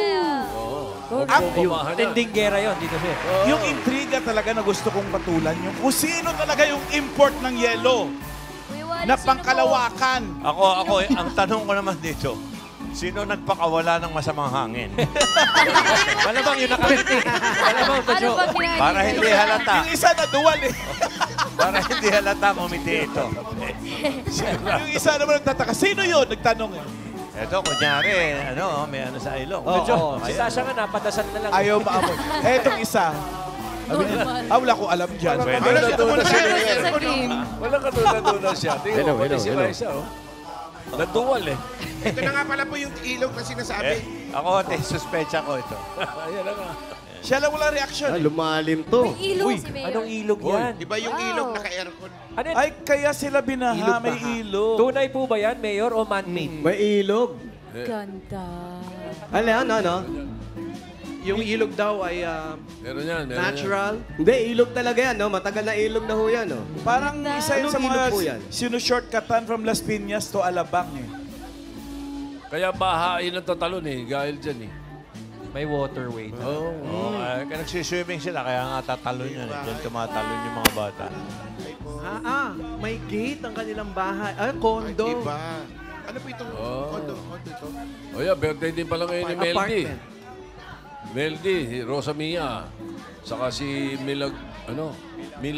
Magbubumahan na. Tending gera yun dito siya. Yung intriga talaga na gusto kong patulan, yung kung sino talaga yung import ng yelo na pangkalawakan. Ako, ang tanong ko naman dito, sino nagpakawala ng masamang hangin? Malamang yun nakarating. Malamang to, Ano Joe. ba ginagawa? Para hindi halata. Yung isa na duwal eh. Para hindi halata, umiti ito. Yung isa naman nagtataka, sino yun? Nagtanong eh. Ito, kunyari, may ano sa ilong. Oo, si Sasha nga napadasal na lang. Ayaw maamoy. Etong isa, sabi niya, wala ko alam dyan. Pwede. Ano dito muna tayo? Walang katulad-tulad siya. Tingnan mo, pati si Raisa, Naduwal eh. Ito na nga pala po yung ilog na sinasabi. Ako, suspecha ko ito. Ayan na nga. Siya lang wala reaction. Lumalim to. May ilog si Mayor. Anong ilog yan? Di ba yung ilog naka-aircon? Ano yan? Ay, kaya sila binaha, may ilog. Tunay po ba yan, Mayor, o man-made? May ilog. Ganda. Ano? Yung ilog daw ay Meron yan. natural. Hindi, ilog talaga yan, no? Matagal na ilog na ho yan, no? Parang isa yun sa Anong ilog po yan? mga sinushortkatan from Las Piñas to Alabang eh. Kaya bahain ang tatalon eh. Dahil dyan eh. May waterway. Kaya nagsiswimming sila, kaya nga tatalon yan. Diyan tumatalon yung mga bata. May gate ang kanilang bahay. Condo. Diba? Ano po itong condo ito? Yeah, birthday din pala ngayon ni Meldy. Apartment. Meldy, Rosa Mia, saka si Mila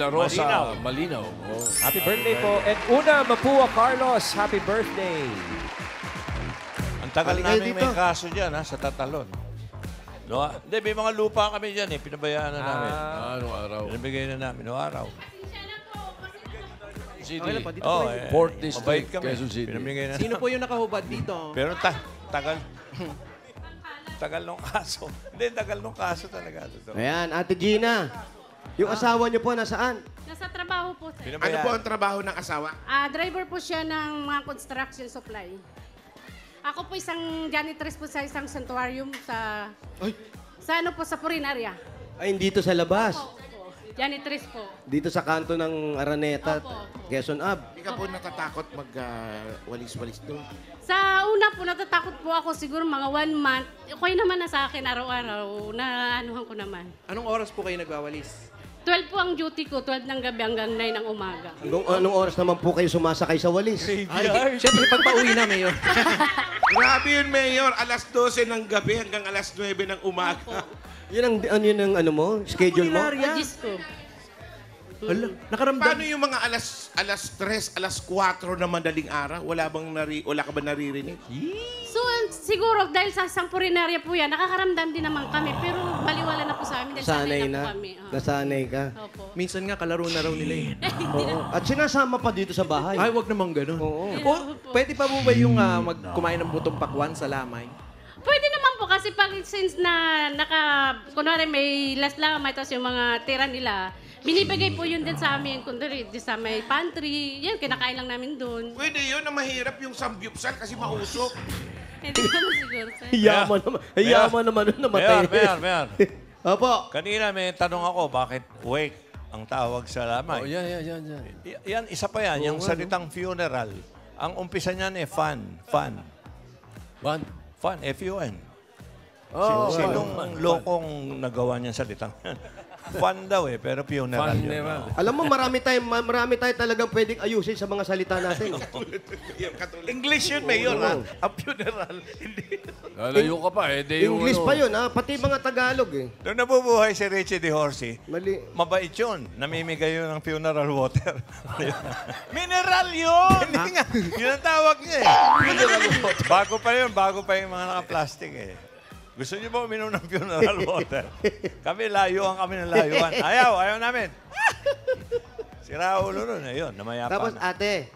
Rosa Malinaw. Oh. Happy birthday po. And Una Mapua Carlos, happy birthday. Ang tagal Halika namin dito. may kaso dyan, sa Tatalon. No, hindi, may mga lupa kami dyan, pinabayaan na namin. Anong araw? Pinabigay na namin, no araw. City. Port District, mabait kami. Quezon City. Pinamigay na Sino po yung nakahubad dito? Pero tagal nung kaso. Hindi, tagal nung kaso talaga. Ayan, Ate Gina. Yung asawa niyo po, nasaan? Nasa trabaho po, sir. Ano po ang trabaho ng asawa? Driver po siya ng mga construction supply. Ako po isang janitress po sa isang sanctuarium sa... Sa ano po, sa Purinaria. Ay, dito sa labas. Opo. Janitress po. Dito sa kanto ng Araneta, Opo. Quezon Ave. Hindi ka po natatakot mag-walis-walis doon. Sa una po, natatakot po ako siguro mga 1 month. Okay naman na sa akin araw-araw na anuhan ko naman. Anong oras po kayo nagwawalis? 12 po ang duty ko, 12 ng gabi hanggang 9 ng umaga. Anong oras naman po kayo sumasakay sa walis? Ay, siyempre pagpa-uwi na, Mayor. Grabe yun, Mayor. Alas 12 ng gabi hanggang alas 9 ng umaga. Yun ang ano mo? Schedule mo? Regis ko. Hala, nakaramdam. Paano yung mga alas 3, alas 4 na madaling araw? Wala ka ba naririnig? So, siguro dahil sa isang Purinaria po yan, nakakaramdam din naman kami. Pero baliwala na po sa amin dahil sanay na po kami. Nasanay ka. Opo. Minsan nga, kalaro na raw nila eh. Oo. At sinasama pa dito sa bahay. Ay, wag naman ganun. Oo. Pwede pa po ba yung kumain ng butong pakwan sa lamay? Pwede naman po kasi pag since na kunwari may last lamay tapos yung mga tira nila, binibigay po yun din sa amin. Kunwari, sa may pantry, yan, kinakain lang namin doon. Pwede yun na mahirap yung samgyupsal kasi mausok. Hindi naman siguro, sir. Yaman naman nun namatay. Mayor. Opo. Kanina may tanong ako, bakit wake ang tawag sa lamay? Oh, yan. Yan, isa pa yan, yung salitang funeral. Ang umpisa niyan fun. Fun, F-U-N. Sinong lokong nagawa niyan salitang yan? Fun daw pero funeral yun. Alam mo, marami tayo talagang pwedeng ayusin sa mga salita natin. English yun, Mayor, ha? Ang funeral. Lalayo ka pa English pa yun, ha? Pati mga Tagalog, eh. Nung nabubuhay si Richie De Horsey, Mali. mabait yun. Namimigay yun ng funeral water. Mineral yun! Hindi nga. Yun ang tawag niya eh. Mineral water. Bago pa yung mga naka-plastic eh. Gusto niyo ba uminom ng funeral water? Kami layuan ng layuan. Ayaw namin. Sira ulo nun. Ayun, namayapan. Tapos, ate.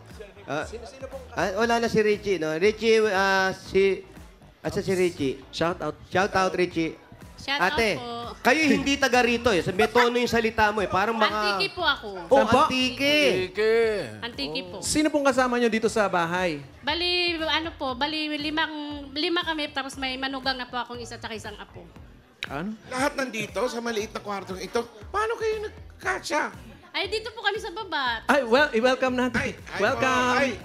Wala na si Richie, no? Richie, asa si Richie? Shout out. Shout out, Richie. Shout Ate, out po. kayo hindi taga rito eh. May tono yung salita mo eh. Parang mga... Antiki po ako. Oh, Saan po? antike. Antiki po. Sino pong kasama nyo dito sa bahay? Bali, lima kami, tapos may manugang na po akong isa at isang apo. Ano? Lahat nandito sa maliit na kwartong ito. Paano kayo nagkasya? Ay, dito po kami sa baba. Ay, i-welcome natin. Welcome.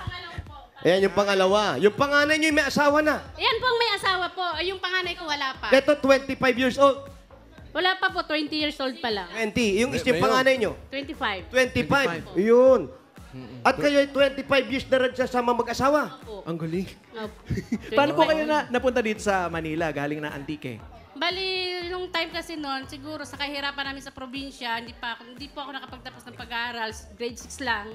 Ayan yung pangalawa. Yung panganay nyo yung may asawa na. Yan po ang may asawa po. Ay, yung panganay ko wala pa. Ito, 25 years old. Wala pa po, 20 years old pa lang. 20. Yung panganay nyo? 25. 25. Yun. At kayo 25 years na rin sama mag-asawa. Ang galing. Opo. Paano po kayo napunta dito sa Manila, galing na Antique? Bali, nung time kasi noon, siguro sa kahirapan namin sa probinsya, hindi po ako nakapagtapos ng pag-aaral, grade 6 lang.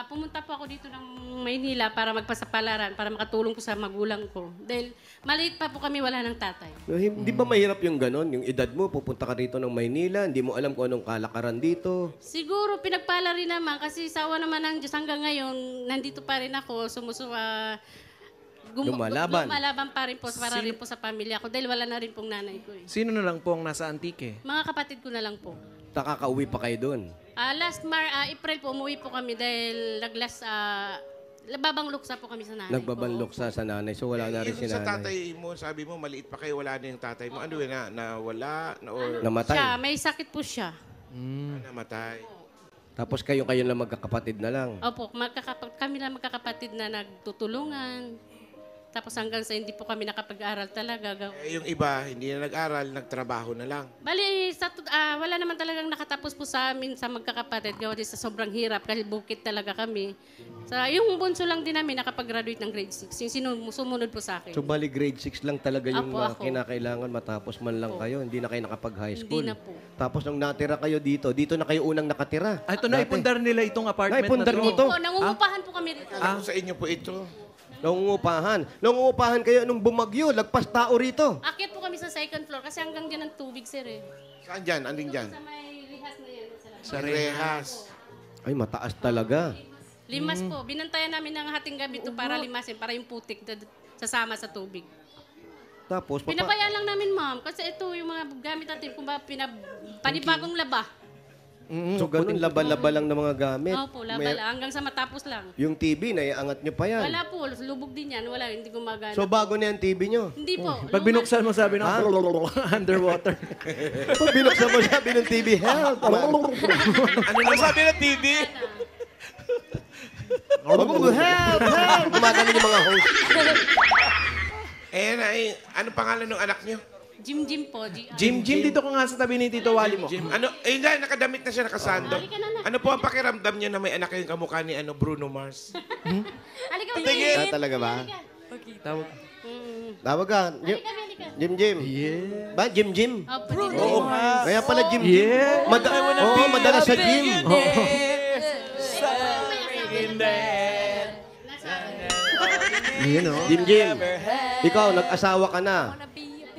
Pumunta po ako dito ng Maynila para magpasapalaran, para makatulong po sa magulang ko. Dahil maliit pa po kami, wala ng tatay. Hindi ba mahirap yung ganon? Yung edad mo, pupunta ka rito ng Maynila, hindi mo alam kung anong kalakaran dito. Siguro pinagpala rin naman kasi sawa naman ng Diyos hanggang ngayon, nandito pa rin ako, lumalaban pa rin po para rin po sa pamilya ko dahil wala na rin pong nanay ko. Sino na lang po ang nasa Antique? Mga kapatid ko na lang po. Nakakauwi pa kayo doon. Last April po, umuwi po kami dahil babangluksa po kami sa nanay Nagbabanloksa sa nanay, so wala na rin si Sa nanay. tatay mo, sabi mo, maliit pa kayo, wala na yung tatay mo. Ano yun, nawala? Or Namatay. Siya, may sakit po siya. namatay? Tapos kayo lang magkakapatid na lang. Opo, kami lang magkakapatid na nagtutulungan. Tapos hanggang sa hindi po kami nakapag-aral talaga. Yung iba, hindi na nag-aral, nagtrabaho na lang. Bali, wala naman talagang nakatapos po sa amin sa magkakapatid. Gawa din sa sobrang hirap kasi bukid talaga kami. Yung bunso lang din namin nakapag-graduate ng grade 6. Yung sumunod po sa akin. So, bali grade 6 lang talaga yung Ako. kinakailangan matapos man lang kayo. Hindi na kayo nakapag-high school. Hindi na po. Tapos nung natira kayo dito na kayo unang nakatira. Ito na, ipundar nila itong apartment Naipundar na mo to. to? Po, nangungupahan po kami rito. Alam ko sa inyo po ito. Nangungupahan kayo nung bumagyo. Lagpas tao rito. Akyat po kami sa second floor kasi hanggang dyan ang tubig, sir eh. Saan dyan? Anding dyan? Sa may rehas na yan. Sa Rehas. Ay, mataas talaga. Limas po. Binantayan namin ng hating gabi to para limasin, para yung putik sasama sa tubig. Tapos, Pinabayaan lang namin, ma'am. Kasi ito yung mga gamit natin, kung ba panibagong laba. So, ganun, laba-laba lang ng mga gamit. Opo, laba lang. Hanggang sa matapos lang. Yung TV, naiangat nyo pa yan. Wala po. Lubog din yan. Wala. Hindi gumagana. So, bago na yung TV nyo? Hindi po. Pag binuksan mo, sabi ng underwater. Pag binuksan mo, sabi ng TV, help! Ano na sabi ng TV? Help! Help! Gumagano yung mga host. Anong pangalan ng anak niyo? Jim po. Jim, dito ko nga sa tabi ni Tito Wally mo. Hindi, nakadamit na siya, nakasando. Halika na. Ano po ang pakiramdam niyo na may anak kayong kamukha ni Bruno Mars? Halika mo. Talaga ba? Tawag. Tawag ka. Jim. Ba? Jim? Opo, Jim. Oo. Kaya pala Jim. Yeah. Oo, madalas sa gym. Jim. Ikaw, nag-asawa ka na.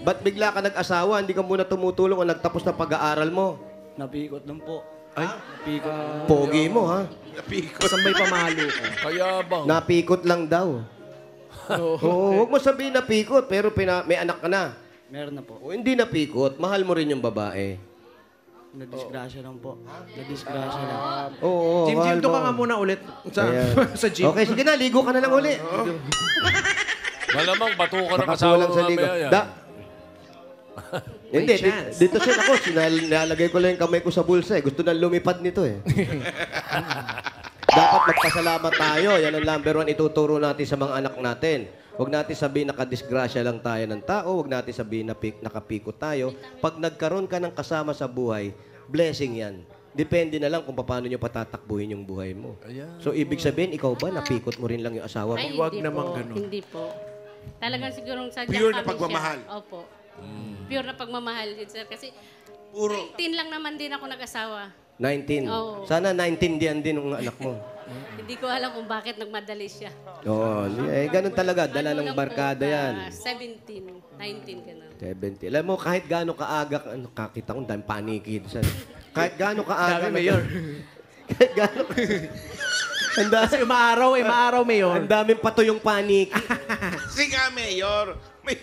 Ba't bigla ka nag-asawa? Hindi ka muna tumutulong o nagtapos na pag-aaral mo? Napikot lang po. Ay, Napikot. Pogi mo, ha? Saan may pamalo ko? Kaya bang? Napikot lang daw. Oo, huwag mo sabihin napikot, pero may anak ka na. Meron na po. O hindi napikot, mahal mo rin yung babae. Nadisgrasya lang po. Nadisgrasya lang. Oo, Jim, mahal doon ka mo. nga muna ulit sa, Ayan. sa gym. Okay, sige na, ligo ka na lang uli. Malamang batukan ng Baka asawa kulang mo sa ligo. mamaya yan. Hindi, chance. dito sin ako, nilalagay ko lang yung kamay ko sa bulsa eh. Gusto na lumipad nito eh. Dapat magpasalamat tayo. Yan ang number 1 ituturo natin sa mga anak natin. Huwag natin sabihin nakadisgrasya lang tayo ng tao. Huwag natin sabihin nakapikot tayo. Pag nagkaroon ka ng kasama sa buhay, blessing yan. Depende na lang kung paano nyo patatakbuhin yung buhay mo. So, ibig sabihin, ikaw ba, napikot mo rin lang yung asawa mo? Ay, Huwag hindi naman po. ganun. Hindi po. Talagang sigurong sadya Pure na kami pagmamahal. Siya. Opo. Pure na pagmamahal din, sir. Kasi 19 lang naman din ako nag-asawa. 19. Oo. Sana 19 diyan din ng anak mo. Hindi ko alam kung bakit nagmadali siya. Oo, ganun talaga. Dala ng Ano lang barkada po, yan. 17, 19 ganun. 70. Alam mo, kahit gaano kaaga, kakita ko, dahil paniki. Kahit gaano kaaga. Dami, Mayor. Kahit gaano Kasi maaraw, Mayor. Ang daming pato yung paniki. Sige, Mayor. May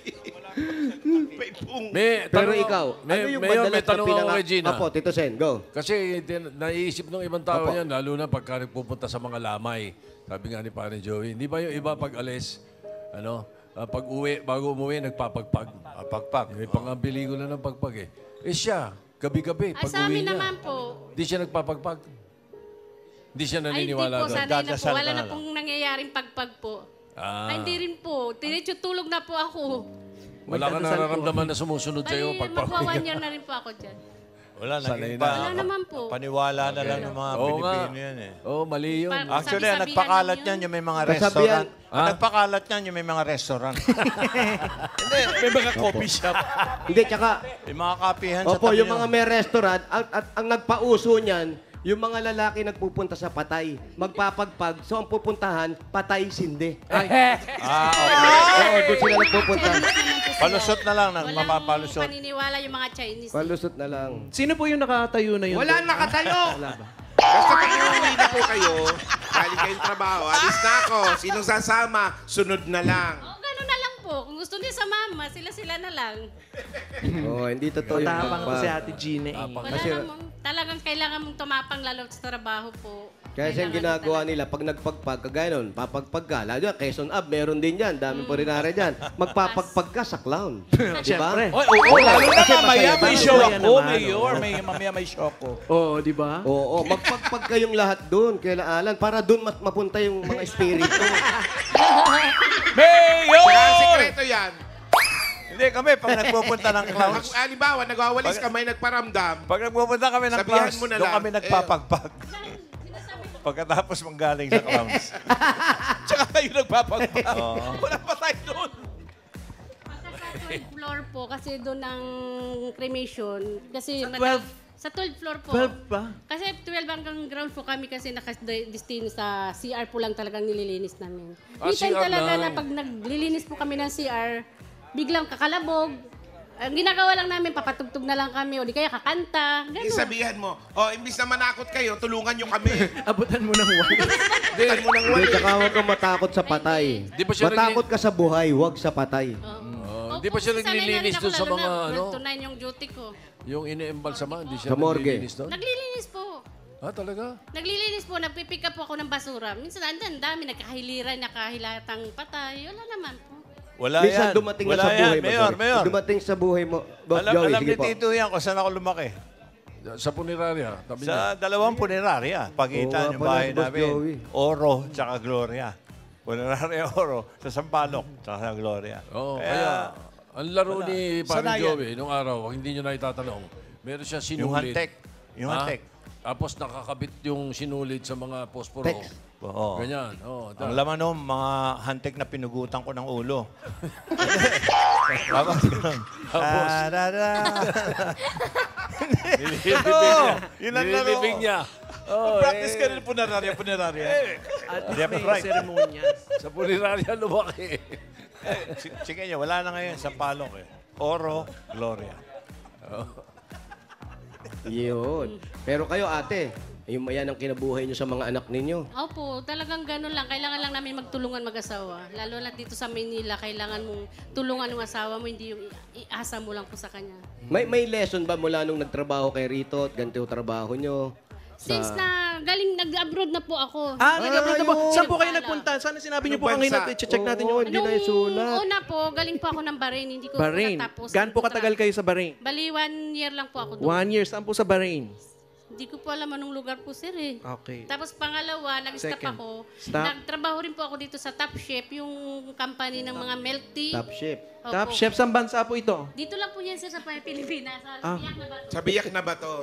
pung. Pero ikaw, ano yung Mayor, madalas may tanong na ako kay Gina. Apo, Tito Sen, go. Kasi naiisip ng ibang tao Opo. yan, lalo na pagka nagpupunta sa mga lamay. Sabi nga ni Pare Joey, hindi ba yung iba pag alis, pag uwi, bago umuwi, nagpapagpag. Pagpag. May pangambili ko na ng pagpag eh. Eh siya, gabi-gabi, pag Sa uwi amin niya, naman po, hindi siya nagpapagpag. Hindi siya ay hindi naniniwala po, doon. sanay na po. Dadasal Wala ka na na pong nangyayaring pagpag po. Ah. Ay, hindi rin po. Diretso tulog na po ako. Wala ka Magdadasal po. nararamdaman na sumusunod Ay, sa'yo pag magwa 1 pauwi year ka. na rin po ako dyan. Wala, Sanay naging na. Wala naman po. Paniwala na lang ng mga Oo nga. Pilipino yan eh. Oo, mali yun. Actually, ang Sabi-sabihan nagpakalat yun. niyan yung may mga Kasabihan. restaurant. Ha? Ang nagpakalat niyan yung may mga restaurant. Hindi, may mga coffee shop. Hindi, tsaka, May mga kapihan sa opo, tabi yung mga may restaurant, at ang nagpauso niyan, yung mga lalaki nagpupunta sa patay, magpapagpag, so ang pupuntahan, patay sindi. Oo, doon sila nagpupunta. Palusot na lang, Walang mapapalusot. paniniwala yung mga Chinese. Palusot na lang. Sino po yung nakatayo na yun? Wala nakatayo. Basta pag iuwi na po kayo, galing kayong trabaho, alis na ako. Sinong sasama, sunod na lang. Oh, gano'n na lang po. Kung gusto niya sa mama, sila-sila na lang. Oo, hindi totoo yung Tapang ko pagpag. si Ate Gina eh. Wala namang, talagang kailangan mong tumapang lalo sa trabaho po. Kasi yung ginagawa nila, pag nagpagpag, kagaya nun, papagpag ka. Lalo yan, Quezon Ab, meron din yan. Dami po rin nare dyan. Magpapagpag ka sa clown. Diba? Siyempre. Oo, lalo na Kasi mamaya masaya may tayo. show Masaya ako, naman, Mayor. Mamaya may show ako. Oo, di ba? Oo, magpagpag kayong lahat doon, kay Alan, para doon mapunta yung mga espiritu. Mayor! Kaya ang sikreto yan. Hindi kami, pag nagpupunta ng clowns. Halimbawa, nagwawalis ka, may nagparamdam. Pag nagpupunta kami ng Sabihan clowns, mo na doon lang, kami nagpapagpag. Pagkatapos manggaling sa clowns. Tsaka kayo nagpapagpag. Oo. Wala pa tayo doon. Sa 12th floor po, kasi doon ang cremation. Kasi Sa 12? Sa 12th floor po. 12 ba? Kasi 12 hanggang ground po kami kasi nakadestino sa CR po lang talagang nililinis namin. Ah, Minsan CR talaga lang. na pag naglilinis po kami ng CR, biglang kakalabog. Ang ginagawa lang namin, papatugtog na lang kami o di kaya kakanta. Ganun. Sabihan mo, imbis na manakot kayo, tulungan nyo kami. Abutan mo ng wala. Abutan mo ng Hindi, wala. tsaka huwag kang matakot sa patay. Di ba siya Matakot ka sa buhay, huwag sa patay. Di ba siya naglilinis doon sa mga ano? Tunayin yung duty ko. Yung ini-embalsama, hindi siya Sa morgue. naglilinis doon? Naglilinis po. Ah, talaga? Naglilinis po, nagpipick up po ako ng basura. Minsan, andan, dami, nagkahiliran, nakahilatang patay. Wala naman po. Wala Minsan yan. dumating na Wala sa buhay yan, mo. Mayor, sorry. Mayor. Dumating sa buhay mo. Boss Alam, Joey, alam sige ni po. Tito yan kung saan ako lumaki. Sa punerarya, tabi niya. Sa dalawang punerarya. Pagitan Oo, yung pala bahay si Boss namin. Joey. Oro, tsaka Gloria. Punerarya Oro. Sa Sampaloc, tsaka sa Gloria. Oo, kaya ang laro wala. ni Paring Sanayan. Joey nung araw, hindi nyo na itatanong. Meron siya sinulit. Yung hantek. Yung Ha? hantek. Tapos nakakabit yung sinulit sa mga posporo. Text. Oo. Ganyan. Oh, Ang laman nun, mga hantik na pinugutan ko ng ulo. Tapos ganun. Tapos? Nililibig niya. Yun ang laro. Nililibig niya. Oh, Practice ka rin punerarya. At Yeah, least may right. seremonya. Sa punerarya lumaki. Sige niya, wala na ngayon sa palok eh. Oro, Gloria. Yun. Pero kayo, ate, yung yan ang kinabuhay nyo sa mga anak ninyo. Opo, talagang ganun lang. Kailangan lang namin magtulungan mag-asawa. Lalo na dito sa Manila, kailangan mong tulungan ng asawa mo, hindi yung iasa mo lang po sa kanya. May lesson ba mula nung nagtrabaho kay Rito at ganito yung trabaho nyo? Since na galing nag-abroad na po ako. Nag-abroad na po. Ayun. Saan po kayo nagpunta? Sana sinabi niyo po Anong kanina. bansa? I-check natin yung... Hindi na isulat. Una po, galing po ako ng Bahrain. Hindi ko Bahrain. natapos. Gaano po katagal kayo sa Bahrain? Bali, 1 year lang po ako doon. 1 year. Saan po sa Bahrain? Hindi ko po alam anong lugar po, sir eh. Okay. Tapos pangalawa, nag-stop Second. ako. Stop. Nagtrabaho rin po ako dito sa Top Chef, yung company ng mga milk tea. Top ship. Opo. Top chef, saan bansa po ito? Dito lang po yan, sir, sa Pilipinas. Sa Ah. Biak na ba? Sa biyak na ba to?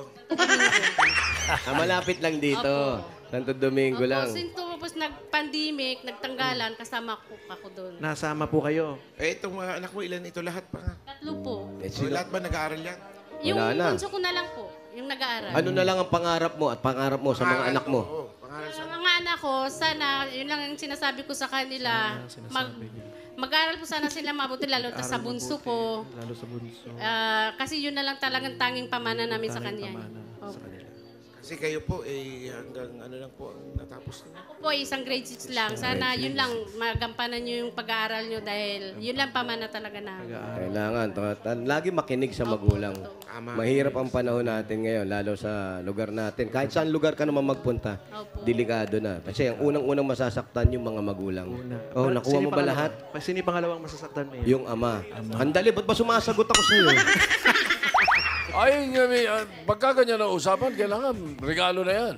Malapit lang dito. Santo Domingo Opo, lang. since tapos nag-pandemic, nagtanggalan, kasama ko ako doon. Nasama po kayo. Itong mga anak mo, ilan ito lahat pa nga? Tatlo po. Lahat ba nag-aaral yan? Yung Wala na. bunso ko na lang po, yung nag-aaral. Ano na lang ang pangarap mo at pangarap mo sa mga anak mo? Oo, pangaral Sa sa... mga anak ko, sana, yun lang yung sinasabi ko sa kanila, mag-aaral po sana sila mabuti, lalo na sa bunso ko. Lalo sa bunso. Kasi yun na lang talagang tanging pamana namin sa kanya. Opo. Kasi kayo po, hanggang ano lang po ang natapos niyo. Ako po, isang grade 6 lang. Sana yun lang, magampanan nyo yung pag-aaral nyo dahil yun lang pamana talaga na. Kailangan. Lagi makinig sa magulang. Mahirap ang panahon natin ngayon, lalo sa lugar natin. Kahit saan lugar ka naman magpunta, delikado na. Kasi ang unang-unang masasaktan yung mga magulang. Oh, nakuha mo ba lahat? Sino yung pangalawang masasaktan mo? Yung ama. Andali, ba't ba sumasagot ako sa'yo? Ay, pagka ganyan ang usapan, kailangan regalo na yan.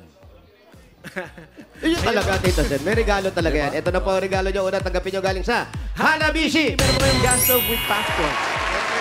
Yun talaga, Tito Sen. May regalo talaga yan. Ito na po ang regalo nyo. Una, tanggapin nyo galing sa Hanabishi. Meron po kayong gas stove with passport.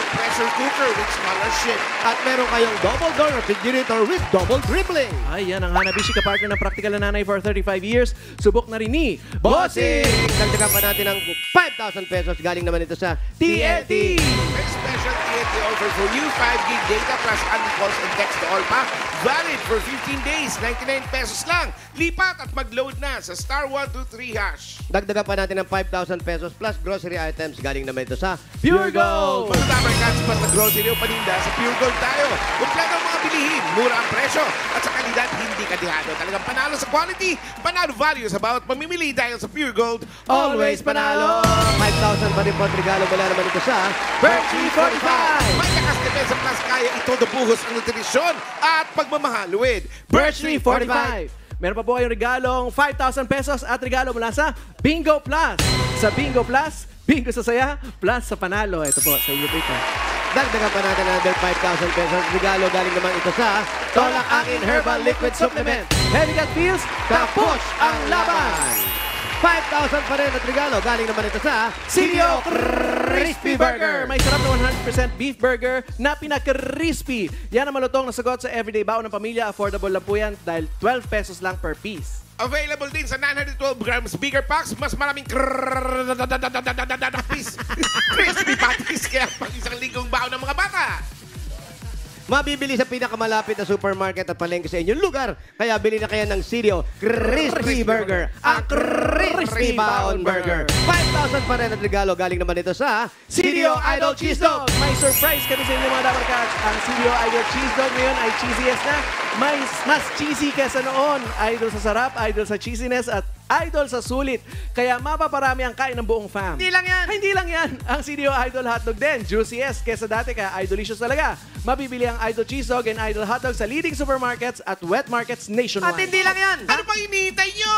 Pressure cooker with scholarship. At meron kayong double door refrigerator with double dribbling. Ay, yan ang Hanabishi, kapartner ng Practical na Nanay for 35 years. Subok na rin ni Bossing! Dagdagan pa natin ng 5,000 pesos. Galing naman ito sa TNT. May special TNT offer for you, 5 gig data plus unlimited calls and text to all pa. Valid for 15 days, 99 pesos lang. Lipat at mag-load na sa star 123 hash. Dagdagan pa natin ng 5,000 pesos plus grocery items. Galing naman ito sa Pure Gold. Mga Dabar Cats pa sa grocery o paninda, sa Pure Gold tayo. Kompleto ang mga bilihin, mura ang presyo, at sa kalidad hindi kadihado. Talagang panalo sa quality, panalo value sa bawat pamimili dahil sa Pure Gold. Always panalo! 5,000 pa rin po at regalo mula naman ito sa Berkshire 45. May lakas depensa plus kaya ito buhos ang nutrisyon at pagmamahal with Berkshire 45. Meron pa po kayong regalong 5,000 pesos at regalo mula sa Bingo Plus. Sa Bingo Plus, bingo sa saya, plus sa panalo. Ito po, sa inyo po ito. Dagdagan pa natin another 5,000 pesos. Regalo galing naman ito sa Tolak Angin Herbal Liquid Supplement. Heavy Gut Feels, tapos ang laban! 5,000 pa rin at regalo galing naman ito sa CDO Crispy Burger. May sarap na 100% beef burger na pinaka-crispy. Yan ang malutong na sagot sa everyday baon ng pamilya. Affordable lang po yan dahil 12 pesos lang per piece. Available din sa 912 grams bigger packs. Mas maraming crispy patties. Kaya pag isang linggong baon ng mga bata. Mabibili sa pinakamalapit na supermarket at palengke sa inyong lugar. Kaya bili na kayo ng CDO Crispy Burger. Ang Crispy Baon Burger. 5,000 pa rin at regalo galing naman ito sa CDO Idol Cheese Dog. May surprise kami sa inyo mga Dabar Cats. Ang CDO Idol Cheese Dog ngayon ay cheesiest na. Mas cheesy kesa noon. Idol sa sarap, idol sa cheesiness at idol sa sulit. Kaya mapaparami ang kain ng buong fam. Hindi lang yan. Hindi lang yan. Ang CDO Idol Hotdog din. Juiciest kesa dati kaya idolicious talaga. Mabibili ang Idol Cheese Dog and Idol Hotdog sa leading supermarkets at wet markets nationwide. At hindi lang yan. Ano pang hinihintay nyo?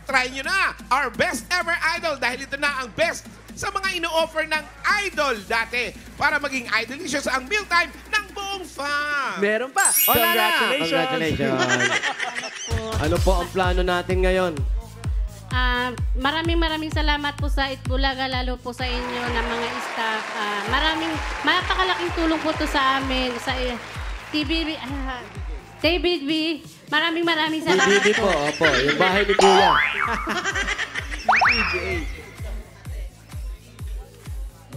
Try nyo na our best ever idol dahil ito na ang best sa mga ino-offer ng idol dati para maging idolicious ang mealtime ng buong fam. Meron pa. Wala na. Congratulations. Congratulations. Ano po ang plano natin ngayon? Maraming salamat po sa Itbulaga, lalo po sa inyo na mga staff. Mapakalaking tulong po to sa amin, sa TBB. Maraming salamat TBB po, opo. Yung bahay ni Kuya.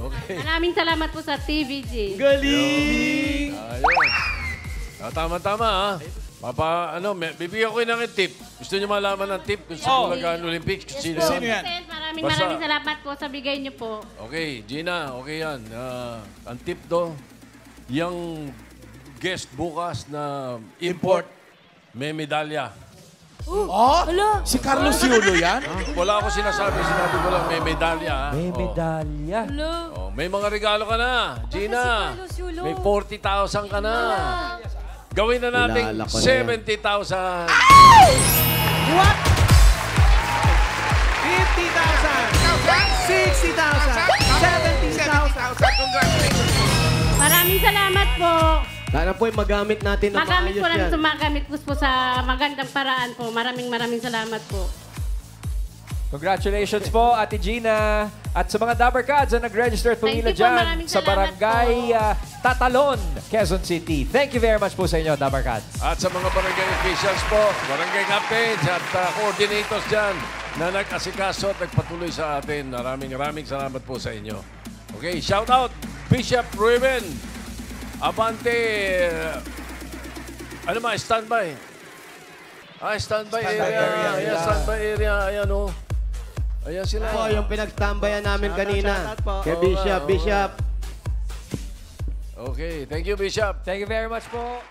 Okay. Maraming salamat po sa TVJ. Galing! Ayos. Tama-tama, ha? Bibigyan ko ng tip. Gusto niyo malaman ng tip? Gusto ko Bulaga Olympics? Sino yan? Maraming salamat po sa bigay niyo po. Okay, Gina, okay yan. Ang tip do, yung guest bukas na import, may medalya. Si Carlos Yulo yan? Wala ako sinasabi ko lang may medalya. Ha? May medalya. May mga regalo ka na, Gina. May 40,000 ka na. Gawin na natin Kilala ko na yan. 70,000. What? 50,000! 60,000! 70,000! Congratulations. Maraming salamat po. Sana po ay magamit natin na Magamit maayos po namin yan. sumagamit po sa magandang paraan po. Maraming salamat po. Congratulations po, Ate Gina. At sa mga Dabar Cats na nag-register at pumila Thank you po, dyan maraming sa salamat Barangay Tatalon, Quezon City. Thank you very much po sa inyo, Dabar Cats. At sa mga barangay officials po, barangay captains at coordinators dyan na nag-asikaso at nagpatuloy sa atin. Maraming salamat po sa inyo. Okay, shout out Bishop Ruben. Abante, standby. Standby area. Ayan, standby area. Ayan, oh. Ayan sila. Po, yung pinag-standbyan namin kanina. shoutout po. Kay Bishop. Okay, thank you, Bishop. Thank you very much po.